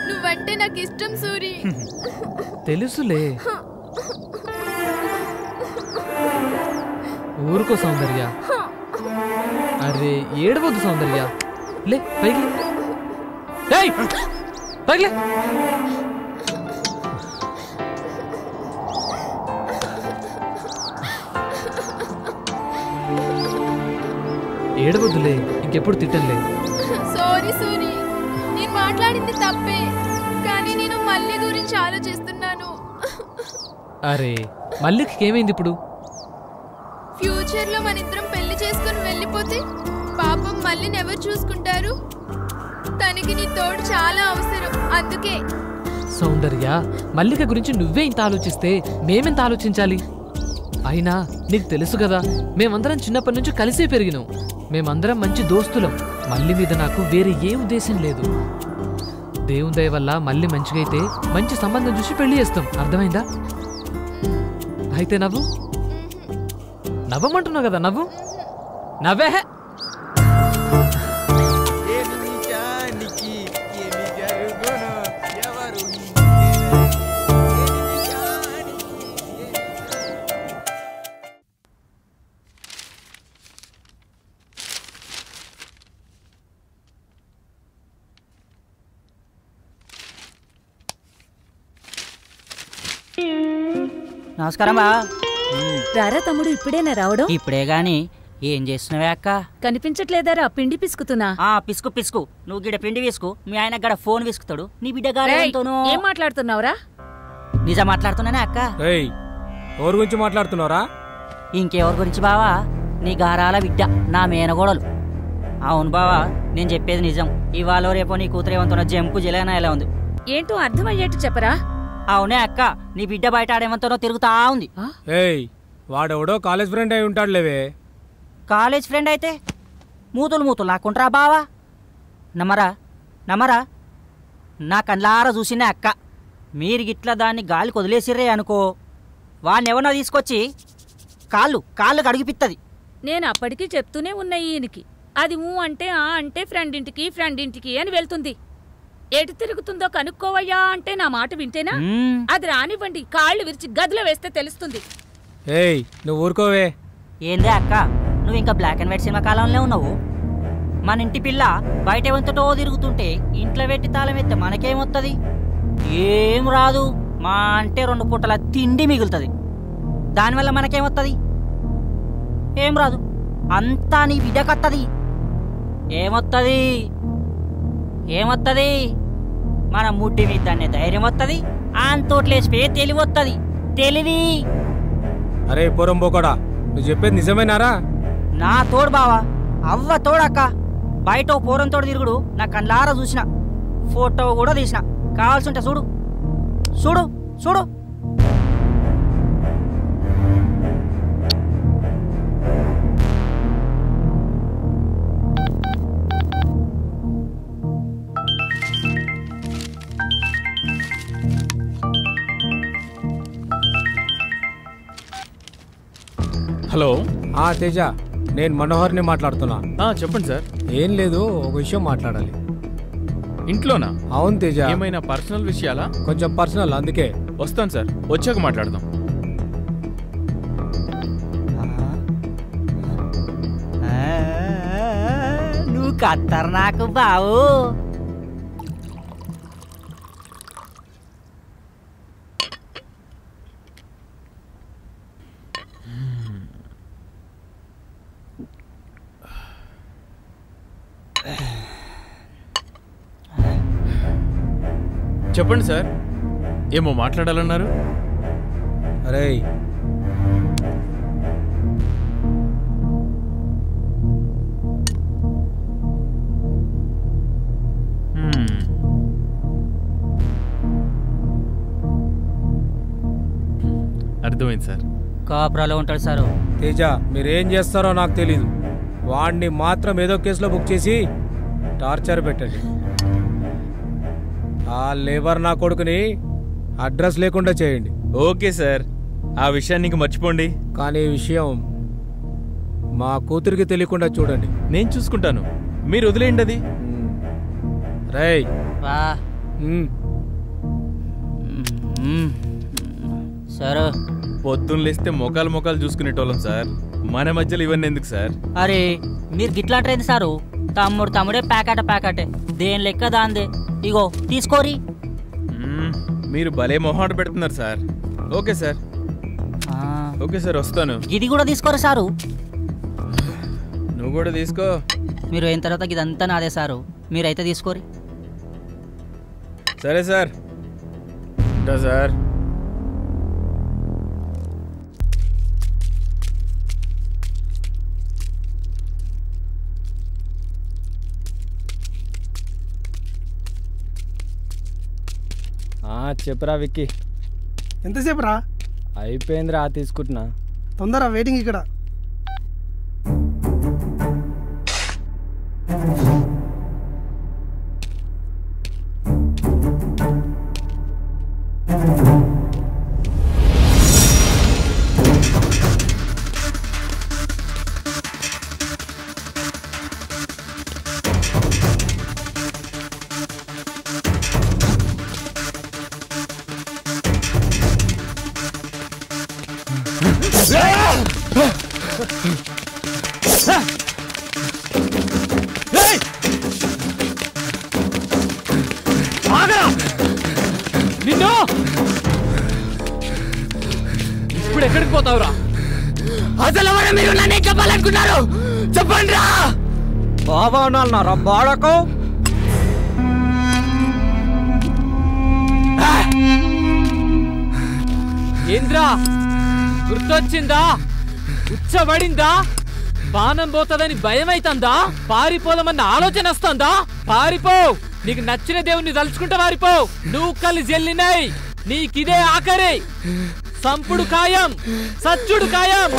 నువ్వంటే నాకు ఇష్టం సూరి. తెలుసులే. ఊరుకో సౌందర్య. అరే ఏడవద్దు సౌందర్య. లే పైకి పైకిలే. ఏడవద్దులే, ఇంకెప్పుడు తిట్టంలే. సారీ సూరి, నేను మాట్లాడింది తప్పే, కానీ నేను మళ్ళీ గురించి ఆలోచిస్తున్నాను. అరే మల్లికి ఏమైంది ఇప్పుడు? ఫ్యూచర్ లో మన ఇద్దరం పెళ్లి చేసుకుని వెళ్ళిపోతే పాపం మళ్ళీ ఎవరు చూసుకుంటారు? తనకి నీ తోడు చాలా అవసరం. అందుకే సౌందర్య, మల్లిక గురించి నువ్వే ఇంత ఆలోచిస్తే మేమెంత ఆలోచించాలి? అయినా నీకు తెలుసు కదా, మేమందరం చిన్నప్పటి నుంచి కలిసే పెరిగినాం. మేమందరం మంచి దోస్తులం. మల్లి మీద నాకు వేరే ఏ ఉద్దేశం లేదు. దేవుని దయ వల్ల మళ్ళీ మంచిగా అయితే మంచి సంబంధం చూసి పెళ్లి చేస్తాం. అర్థమైందా? అయితే నవ్వు. నవ్వమంటున్నావు కదా, నవ్వు. నవ్వే. నమస్కారం బా. రారా తమ్ముడు, ఇప్పుడేనా రావడం? ఇప్పుడే గాని ఏం చేస్తున్నావే అక్క? కనిపించట్లేదారా? పిండి పిసుకుతున్నా. పిసుకు పిసుకు. నువ్వు గిడ పిండి విసుకు, మీ ఆయన గడ ఫోన్ విసుకుతాడు. నీ బిడ్డ ఏం మాట్లాడుతున్నావురా? నిజం మాట్లాడుతున్నానే అక్క. ఎవరి గురించి మాట్లాడుతున్నారా? ఇంకెవరి గురించి బావా? నీ గారాల బిడ్డ, నా మేనగోడలు. అవును బావా, నేను చెప్పేది నిజం. ఇవాళ రేపో నీ కూతురేమంతున్న జంపు జిలేనా ఎలా ఉంది? ఏంటో అర్థమయ్యేట్టు చెప్పరా? అవునే అక్క, నీ బిడ్డ బయట ఆడేమంతనో తిరుగుతా ఉంది. వాడెవడో కాలేజ్ ఫ్రెండ్ అయి ఉంటాడులేవే. కాలేజ్ ఫ్రెండ్ అయితే మూతులు లాక్కుంటారా బావా? నమ్మరా నమ్మరా? నా కళ్ళారా చూసినే అక్క. మీరు గిట్లా దాన్ని గాలికి వదిలేసిర్రే అనుకో, వాడిని ఎవరో తీసుకొచ్చి కాళ్ళు కడిగిపిత్తది. నేను అప్పటికీ చెప్తూనే ఉన్నా ఈయనకి. అది అంటే అంటే ఫ్రెండ్ ఇంటికి అని వెళ్తుంది. ఎటు తిరుగుతుందో కనుక్కోవయ్యా అంటే నా మాట వింటేనా? అది రానివ్వండి, కాళ్ళు విరిచి గదిలో వేస్తే తెలుస్తుంది. నువ్వు ఊరుకోవే. ఏందే అక్క, నువ్వు ఇంకా బ్లాక్ అండ్ వైట్ సినిమా కాలంలో ఉన్నావు. మన ఇంటి పిల్ల బయట వంతటో తిరుగుతుంటే ఇంట్లో పెట్టి తాళం ఎత్తే మనకేమొత్తది? ఏం రాదు. మా అంటే 2 పూటల తిండి మిగులుతుంది. దానివల్ల మనకేమొత్తది? ఏం రాదు. అంతా నీ బిడ్డకత్తది. ఏమొత్తది? మన ముడ్డి మీద దాన్ని ధైర్యం వస్తుంది. ఆంతోట్లేసిపోయి తెలివొత్తది. తెలివి. అరే పోరంబోకడా, నువ్వు చెప్పేది నిజమేనారా? నా తోడు బావా, అవ్వ తోడక్క. బయట పోరం తోడు తిరుగుడు నా కళ్ళారా చూసిన. ఫోటో కూడా తీసిన. కావాల్సింటే చూడు. హలో. తేజ, నేను మనోహర్ని మాట్లాడుతున్నా. చెప్పండి సార్. ఏం లేదు, ఒక విషయం మాట్లాడాలి. ఇంట్లోనా? అవును తేజ. ఏమైనా పర్సనల్ విషయాలా? కొంచెం పర్సనల్, అందుకే వస్తాను సార్. వచ్చాక మాట్లాడదాం. నువ్వు కత్తరు నాకు బావు. చెప్పండి సార్, ఏమో మాట్లాడాలన్నారు. అరే అర్థమైంది సార్. కాపురాలో ఉంటాడు సారు. తేజ, మీరేం చేస్తారో నాకు తెలీదు. వాడిని మాత్రం ఏదో కేసులో బుక్ చేసి టార్చర్ పెట్టండి. ఆ లేబర్ నా కొడుకుని అడ్రస్ లేకుండా చేయండి. ఓకే సార్, ఆ విషయాన్ని మర్చిపోండి. కానీ ఈ విషయం మా కూతురికి తెలియకుండా చూడండి. నేను చూసుకుంటాను, మీరు వదిలేయండి అది. రేయ్ సార్, పొద్దున్న లేస్తే మొఖాలు చూసుకునేటోళ్ళం సార్. మన మధ్యలో ఇవన్నీ ఎందుకు సార్? అరే మీరు గిట్లాంటారేంది సారు? తమ్ముడే ప్యాకెటే. దేని లెక్క దాందే. ఇగో తీసుకోరి. మీరు భలే మొహాట పెడుతున్నారు సార్. ఓకే సార్, వస్తాను. ఇది కూడా తీసుకోరు సారు. నువ్వు కూడా తీసుకో. మీరు అయిన తర్వాత ఇదంతా నాదే సారు. మీరైతే తీసుకోరి. సరే సార్. సార్ చెప్పురా విక్కీ. ఎంతసేపు రా? అయిపోయిందిరా, తీసుకుంటున్నా. తొందర వెయిటింగ్ ఇక్కడ. నిన్ను ఇప్పుడు ఎక్కడికి పోతావురా? అసలు ఎవరు మీరు నన్ను చెప్పాలనుకున్నారు? చెప్పండి రా. బాబా అన్నారా బాడకు? ఏంద్రా గుర్తొచ్చిందా? ఉచ్చబడిందా? బాణం పోతుందని భయం అవుతుందా? పారిపోదామన్న ఆలోచన వస్తుందా? పారిపో. నీకు నచ్చిన దేవుణ్ణి తలుచుకుంటే పారిపో. నువ్వు కళ్ళు జల్లినాయి, నీకిదే ఆఖరి. సంపుడు ఖాయం, సచ్చుడు ఖాయం.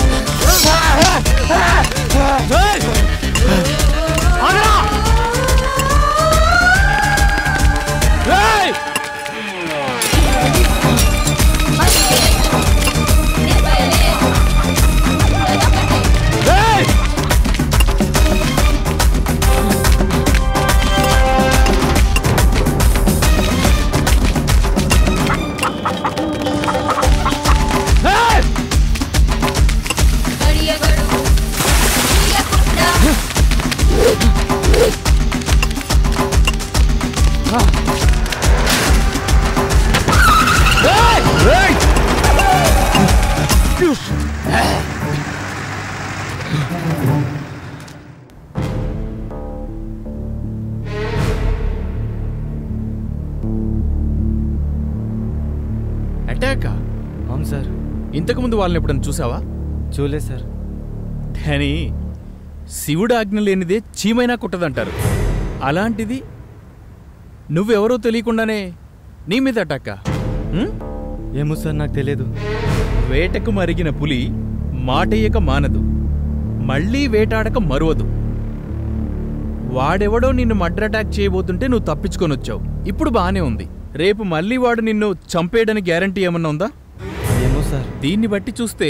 అటాకా? అవును సార్. ఇంతకుముందు వాళ్ళని ఎప్పుడన్నా చూసావా? చూలే సార్. కానీ శివుడు ఆజ్ఞ లేనిదే చీమైనా కుట్టదంటారు. అలాంటిది నువ్వెవరో తెలియకుండానే నీ మీద అటాకా? ఏమో సార్, నాకు తెలియదు. వేటకు మరిగిన పులి మాటయ్యక మానదు, మళ్ళీ వేటాడక మరువదు. వాడెవడో నిన్ను మర్డర్ అటాక్ చేయబోతుంటే నువ్వు తప్పించుకొని వచ్చావు. ఇప్పుడు బానే ఉంది. రేపు మళ్ళీ వాడు నిన్ను చంపేయడానికి గ్యారంటీ ఏమన్నా ఉందా? ఏమో సార్. దీన్ని బట్టి చూస్తే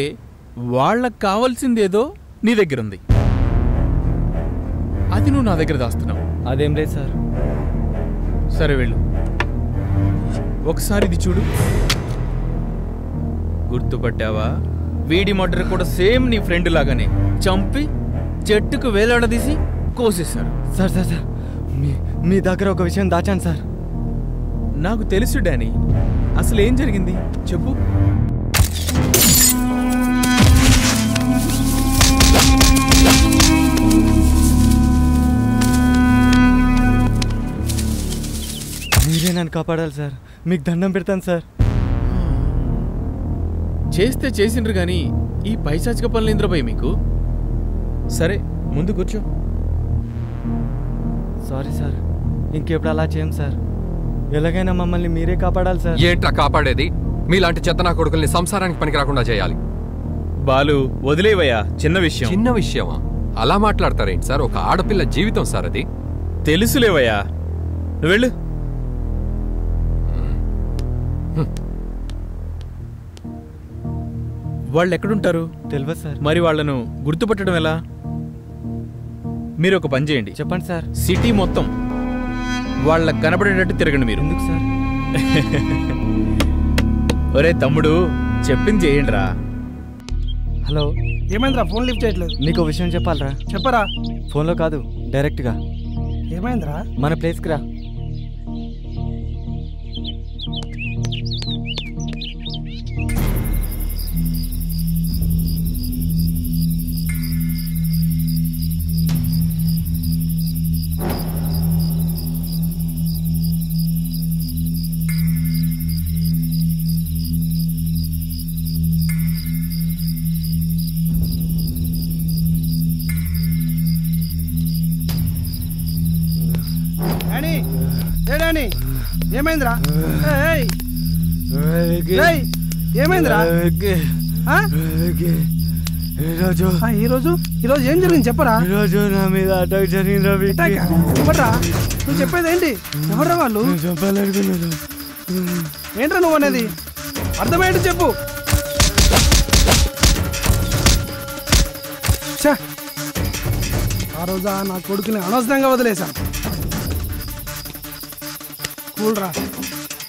వాళ్ళకు కావాల్సిందేదో నీ దగ్గరుంది, అది నువ్వు నా దగ్గర దాస్తున్నావు. అదేం లేదు సార్. సరే వెళ్ళు. ఒకసారి ఇది చూడు. గుర్తుపట్టావా? వీడి మర్డర్ కూడా సేమ్ నీ ఫ్రెండ్ లాగానే చంపి చెట్టుకు వేలాడదీసి కోసేశారు. సార్ సార్ సార్, మీ దగ్గర ఒక విషయం దాచాను సార్. నాకు తెలుసు డానీ. అసలు ఏం జరిగింది చెప్పు. మీరే నన్ను కాపాడాలి సార్. మీకు దండం పెడతాను సార్. చేస్తే చేసిండ్రు గాని ఈ పైశాచిక పనులు ఇంద్రపోయి మీకు. సరే ముందు కూర్చో. సారీ సార్, ఇంకెప్పుడు అలా చేయం సార్. ఎలాగైనా మమ్మల్ని మీరే కాపాడాలి సార్. ఏంట్రా కాపాడేది? మీలాంటి చెత్తనా కొడుకుల్ని సంసారానికి పనికి రాకుండా చేయాలి. బాలు వదిలేవయ్యా, చిన్న విషయం. చిన్న విషయమా? అలా మాట్లాడతారేంటి సార్? ఒక ఆడపిల్ల జీవితం సార్ అది. తెలుసులేవయ్యా, నువ్వు వెళ్ళు. వాళ్ళు ఎక్కడుంటారు? తెలియదు సార్. మరి వాళ్ళను గుర్తుపట్టడం ఎలా? మీరు ఒక పని చేయండి. చెప్పండి సార్. సిటీ మొత్తం వాళ్ళకి కనబడేటట్టు తిరగండి మీరు. ఎందుకు సార్? ఒరే తమ్ముడు, చెప్పింది చేయండి రా. హలో, ఏమైందిరా? ఫోన్ లిఫ్ట్ చేయట్లేదు. నీకు విషయం చెప్పాలరా. చెప్పరా. ఫోన్లో కాదు, డైరెక్ట్గా. ఏమైందిరా? మన ప్లేస్కి రా. ఏమైందిరా? ఏమైందిరా ఈరోజు ఏం జరిగింది చెప్పరా? ఈరోజు నా మీద అటాక్ జరిగిందిరా. ఎవడ్రా నువ్వు చెప్పేది ఏంటి? ఎవడ్రా వాళ్ళు? చెప్పాలనుకున్నాను. ఏంట్రా నువ్వు అనేది? అర్థమయ్యేది చెప్పు. ఆ రోజా నా కొడుకుని అనవసరంగా వదిలేశాను. కూల్రా,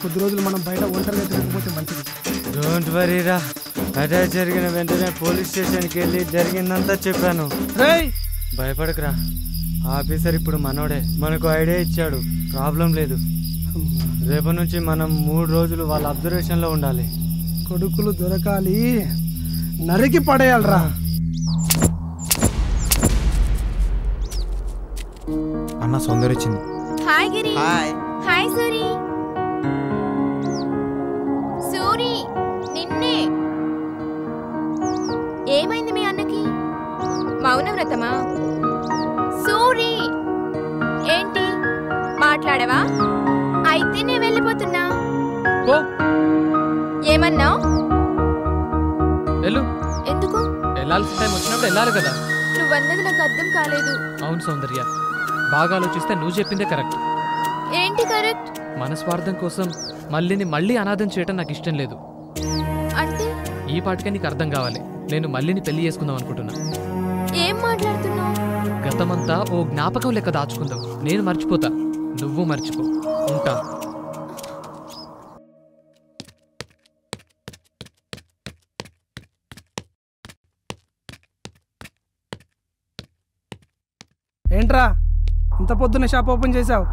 కొద్ది రోజులు మనం బయట ఒంటరిగా తిరగకపోతే మంచిది. డోంట్ వరీరా. అటాక్ జరిగిన వెంటనే పోలీస్ స్టేషన్కి వెళ్ళి జరిగిందంతా చెప్పాను. భయపడకురా, ఆఫీసర్ ఇప్పుడు మనోడే. మనకు ఐడియా ఇచ్చాడు, ప్రాబ్లం లేదు. రేపటి నుంచి మనం 3 రోజులు వాళ్ళ అబ్జర్వేషన్లో ఉండాలి. కొడుకులు దొరకాలి, నరికి పడేయాలరా. అన్న సౌందర్య వచ్చింది. హాయ్ గిరి. హాయ్ సూరి. సూరి నిన్నే. ఏమైంది మీ అన్నకి? మౌన వ్రతమా? సూరి ఏంటి మాట్లాడవా? అయితే నేను వెళ్ళిపోతున్నా. ఏమన్నావు? ఎందుకు? వెళ్ళాల్సిన టైం వచ్చినప్పుడు వెళ్ళాలి కదా. నువ్వన్నది నాకు అర్థం కాలేదు. అవును సౌందర్య, బాగా ఆలోచిస్తే నువ్వు చెప్పిందే కరెక్ట్. ఏంటి కరెక్ట్? మన స్వార్థం కోసం మళ్ళీ అనాథం చేయటం నాకు ఇష్టం లేదు. అంటే ఈ పాటికే నీకు అర్థం కావాలి. నేను మళ్ళీని పెళ్లి చేసుకుందాం అనుకుంటున్నా. ఏం మాట్లాడుతున్నావు? గతమంతా ఓ జ్ఞాపకం లెక్క దాచుకుందాం. నేను మర్చిపోతా, నువ్వు మర్చిపో. ఉంటా. ఏంట్రా ఇంత పొద్దున్న షాప్ ఓపెన్ చేసావు?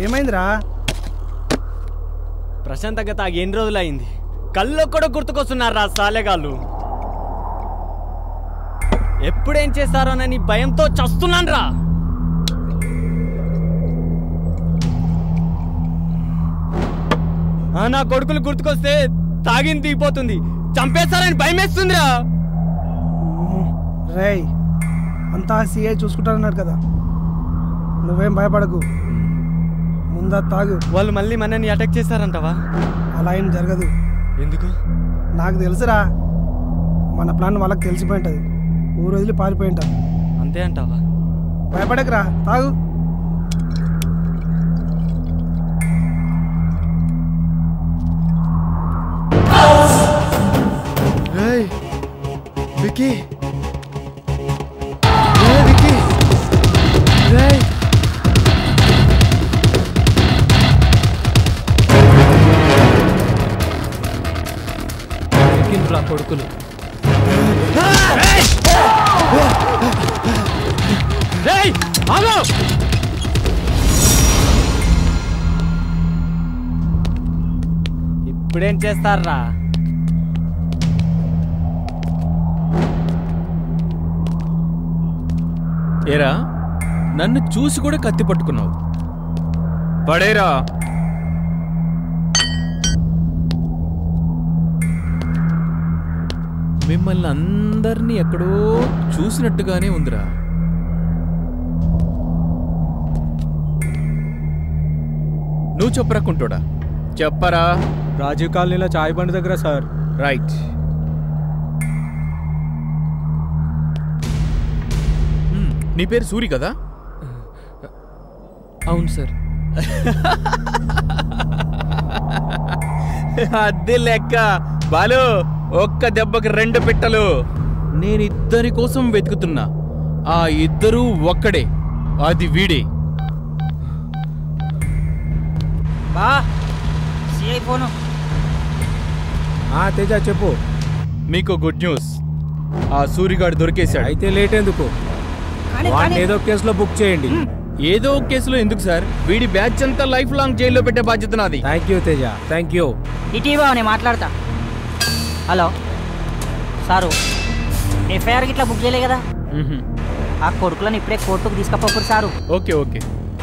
ఏమైందిరా? ప్రశాంతంగా తాగి ఎన్ని రోజులు అయింది? కళ్ళు కూడా గుర్తుకొస్తున్నారా సాలేగాళ్ళు? ఎప్పుడేం చేస్తారోనని భయంతో చస్తున్నాను రా. నా కొడుకులు గుర్తుకొస్తే తాగింది దిగిపోతుంది, చంపేస్తారని భయం వేస్తుందిరా. రేయ్, అంతా సిఐ చూసుకుంటారన్నారు కదా, నువ్వేం భయపడకు. ముందా తాగు. వాళ్ళు మళ్ళీ మనని అటాక్ చేస్తారంటావా? అలా ఏం జరగదు. ఎందుకు? నాకు తెలుసురా, మన ప్లాన్ వాళ్ళకి తెలిసిపోయి ఉంటుంది. ఊరు వదిలి పారిపోయి ఉంటారు. అంతే అంటావా? భయపడకురా, తాగు. వికీ, కొడుకులు ఇప్పుడేం చేస్తారా? ఏరా, నన్ను చూసి కూడా కత్తి పట్టుకున్నావు. పడేరా. మిమ్మల్ని అందరినీ ఎక్కడో చూసినట్టుగానే ఉందిరా. నువ్వు చెప్పరా కుంటోడా, చెప్పరా. రాజీవ్ కాలనీలో చాయ్ బండి దగ్గర సార్. రైట్. నీ పేరు సూరి కదా? అవును సార్. అదే లెక్క. బాలు, ఒక్క దెబ్బకి 2 పిట్టలు. నేను ఇద్దరి కోసం వెతుకుతున్నా, ఆ ఇద్దరూ ఒక్కడే, అది వీడే. బా సిఐ ఫోను. తేజ చెప్పు. మీకు గుడ్ న్యూస్, ఆ సూరిగాడు దొరికేశాడు. అయితే లేట్ ఎందుకు? వాడిని ఏదో కేసులో బుక్ చేయండి. ఏదో కేసులో ఎందుకు సార్? వీడి బ్యాచ్ అంతా లైఫ్ లాంగ్ జైల్లో పెట్టే బాధ్యత నాది. Thank you Teja, thank you. ఇటీవా నేను మాట్లాడతా. హలో సారు, ఎఫ్ఐఆర్ గిట్లా బుక్ చేయలే కదా? ఆ కొడుకులను ఇప్పుడే కోర్టుకు తీసుకపోకూరు సారు. Okay okay.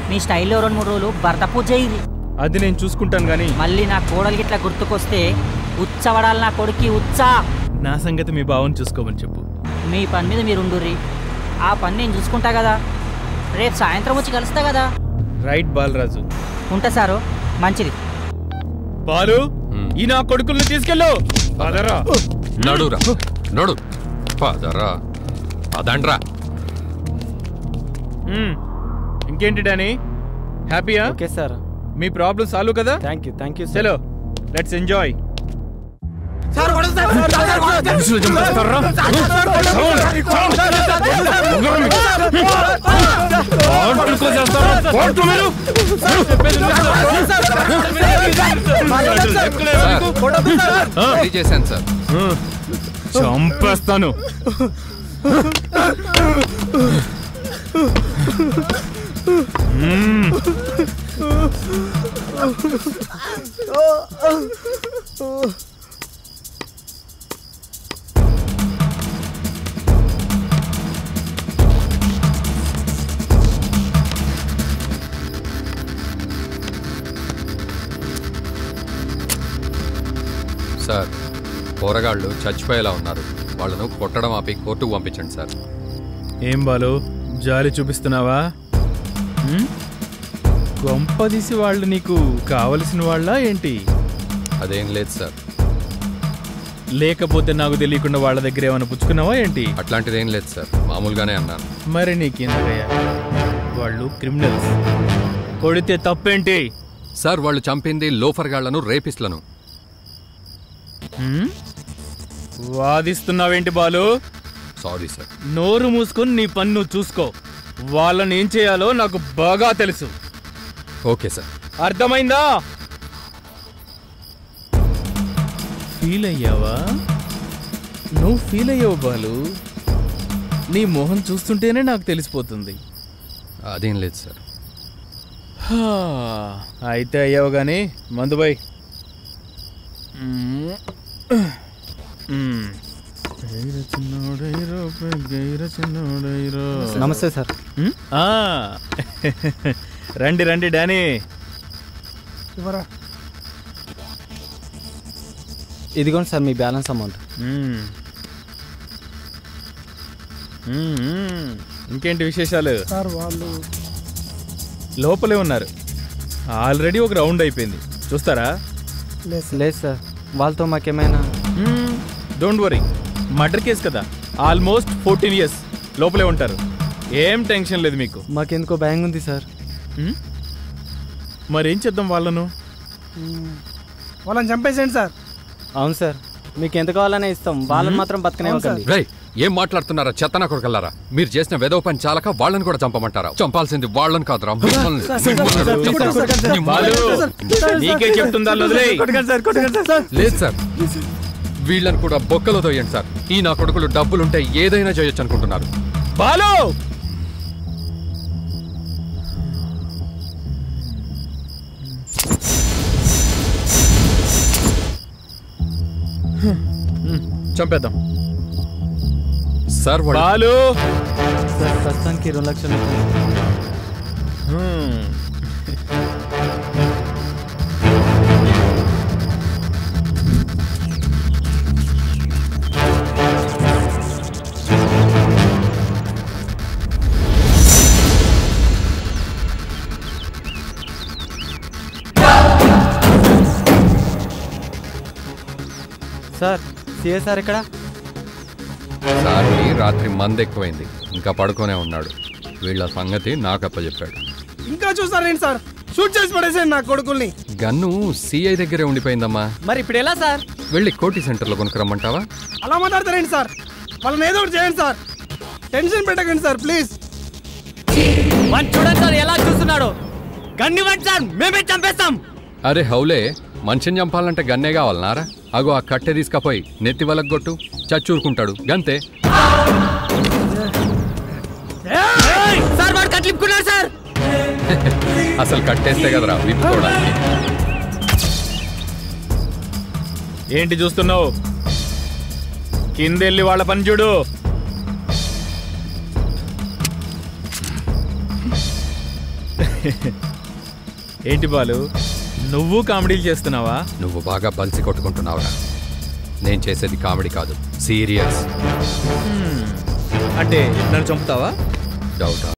మీ స్టైల్లో 2-3 రోజులు భర్త పూజ చేయి. అది నేను చూసుకుంటాను గానీ మళ్ళీ నా కోడలు గిట్లా గుర్తుకొస్తే ఉచ్చవడాలి నా కొడుక్కి ఉచ్చా. నా సంగతి మీ బావని చూసుకోమని చెప్పు. మీ పని మీద మీరు ఉండుర్రి, ఆ పని నేను చూసుకుంటా కదా. రేపు సాయంత్రం వచ్చి కలుస్తా కదా. రైట్ బాలరాజు. ఉంటా సారు, మంచిది. బాలు ఈ నా కొడుకుల్ని తీసుకెళ్ళు. పదరా. నడురా నడు. పదరా పదండ్రా. ఇంకేంటి డానీ, హ్యాపీయా? Okay sir. మీ ప్రాబ్లం సాల్వ్ కదా? Thank you. చలో లెట్స్ ఎంజాయ్. చేశాను సార్. చంపేస్తాను. సార్ పోరగాళ్ళు చచ్చిపోయేలా ఉన్నారు. వాళ్ళను కొట్టడం ఆపి కోర్టుకు పంపించండి సార్. ఏం బాలు, జాలి చూపిస్తున్నావా? గొంపదీసి వాళ్ళు నీకు కావలసిన వాళ్ళ ఏంటి? అదేం లేదు సార్. లేకపోతే నాకు తెలియకుండా వాళ్ళ దగ్గర ఏమైనా పుచ్చుకున్నావా ఏంటి? అట్లాంటిదేం లేదు సార్, మామూలుగానే అన్నాను. మరి నీకేందయ్యా, వాళ్ళు క్రిమినల్స్, కొడితే తప్పేంటి? సార్ వాళ్ళు చంపింది లోఫర్ గాళ్లను, రేపిస్ట్లను. వాదిస్తున్నావేంటి బాలు? Sorry sir. నోరు మూసుకుని నీ పన్ను చూసుకో. వాళ్ళని ఏం చేయాలో నాకు బాగా తెలుసు. Okay sir. అర్థమైందా? ఫీల్ అయ్యావా? నువ్వు ఫీల్ అయ్యావు బాలు. నీ మొహం చూస్తుంటేనే నాకు తెలిసిపోతుంది. అదేం లేదు సార్. అయితే అయ్యావు గానీ మందుబాయ్. నమస్తే సార్. రండి రండి డానీ. ఇదిగోండి సార్ మీ బ్యాలెన్స్ అమౌంట్. ఇంకేంటి విశేషాలు? సార్ వాళ్ళు లోపలే ఉన్నారు. ఆల్రెడీ ఒక రౌండ్ అయిపోయింది, చూస్తారా? లేదు సార్, వాళ్ళతో మాకేమైనా. డోంట్ వరీ, మర్డర్ కేసు కదా, ఆల్మోస్ట్ 14 years లోపలే ఉంటారు. ఏం టెన్షన్ లేదు మీకు. మాకెందుకో భయం ఉంది సార్. మరేం చేద్దాం వాళ్ళను? వాళ్ళని చంపేసేయండి సార్. అవును సార్, మీకు ఎంత కావాలనే ఇస్తాం, వాళ్ళని మాత్రం బతకనివ్వకండి. రేయ్, ఏం మాట్లాడుతున్నారా చెత్తనా కొడుకల్లారా? మీరు చేసిన వెదవ పని చాలక వాళ్ళని కూడా చంపమంటారా? చంపాల్సింది వాళ్ళని కాదురా. నీకే చెప్తుందా? లేదు సార్, వీళ్ళని కూడా బొక్కలో తోయండి సార్. ఈ నా కొడుకులు డబ్బులుంటే ఏదైనా చేయొచ్చు అనుకుంటున్నారు. బాలు, చంపేద్దాం సార్. బాలు సార్ ప్రస్తుతానికి 2 లక్షలు. సార్ సిఎస్ఆర్ ఇక్కడ. సార్కి రాత్రి మందు ఎక్కువైంది, ఇంకా పడుకోనే ఉన్నాడు. వీళ్ళ సంగతి నాకు అప్పచెప్పాడు. ఇంకా చూస్తారేంటి సార్? షూట్ చేసి పడేసేయండి నా కొడుకుల్ని. గన్ను సిఐ దగ్గరే ఉండిపోయిందమ్మా. మరి ఇప్పుడు ఎలా సార్? వెళ్ళి కోటి సెంటర్లో కొనుక్కరమ్మంటావా? అలా మాట్లాడతారేంటి సార్? వాళ్ళని ఏదో ఒకటి చేయండి సార్. టెన్షన్ పెట్టకండి సార్ ప్లీజ్. చూడండి సార్ ఎలా చూస్తున్నాడు. గన్నివ్వండి సార్, మేమే చంపేస్తాం. అరే హౌలే, మనిషిని చంపాలంటే గన్నే కావాలన్నారా? అగో ఆ కట్టె తీసుకపోయి నెత్తి వలకు కొట్టు, చచ్చూరుకుంటాడు గంతే. సార్ వాడు కట్లిప్పుకున్నాడు సార్. అసలు కట్టేస్తే కదరా విప్పుకోవడానికి. ఏంటి చూస్తున్నావు? కిందెళ్ళి వాళ్ళ పని చూడు. ఏంటి బాలు, నువ్వు కామెడీలు చేస్తున్నావా? నువ్వు బాగా బలిసి కొట్టుకుంటున్నావురా. నేను చేసేది కామెడీ కాదు, సీరియస్. అంటే నన్ను చంపుతావా? డౌటా?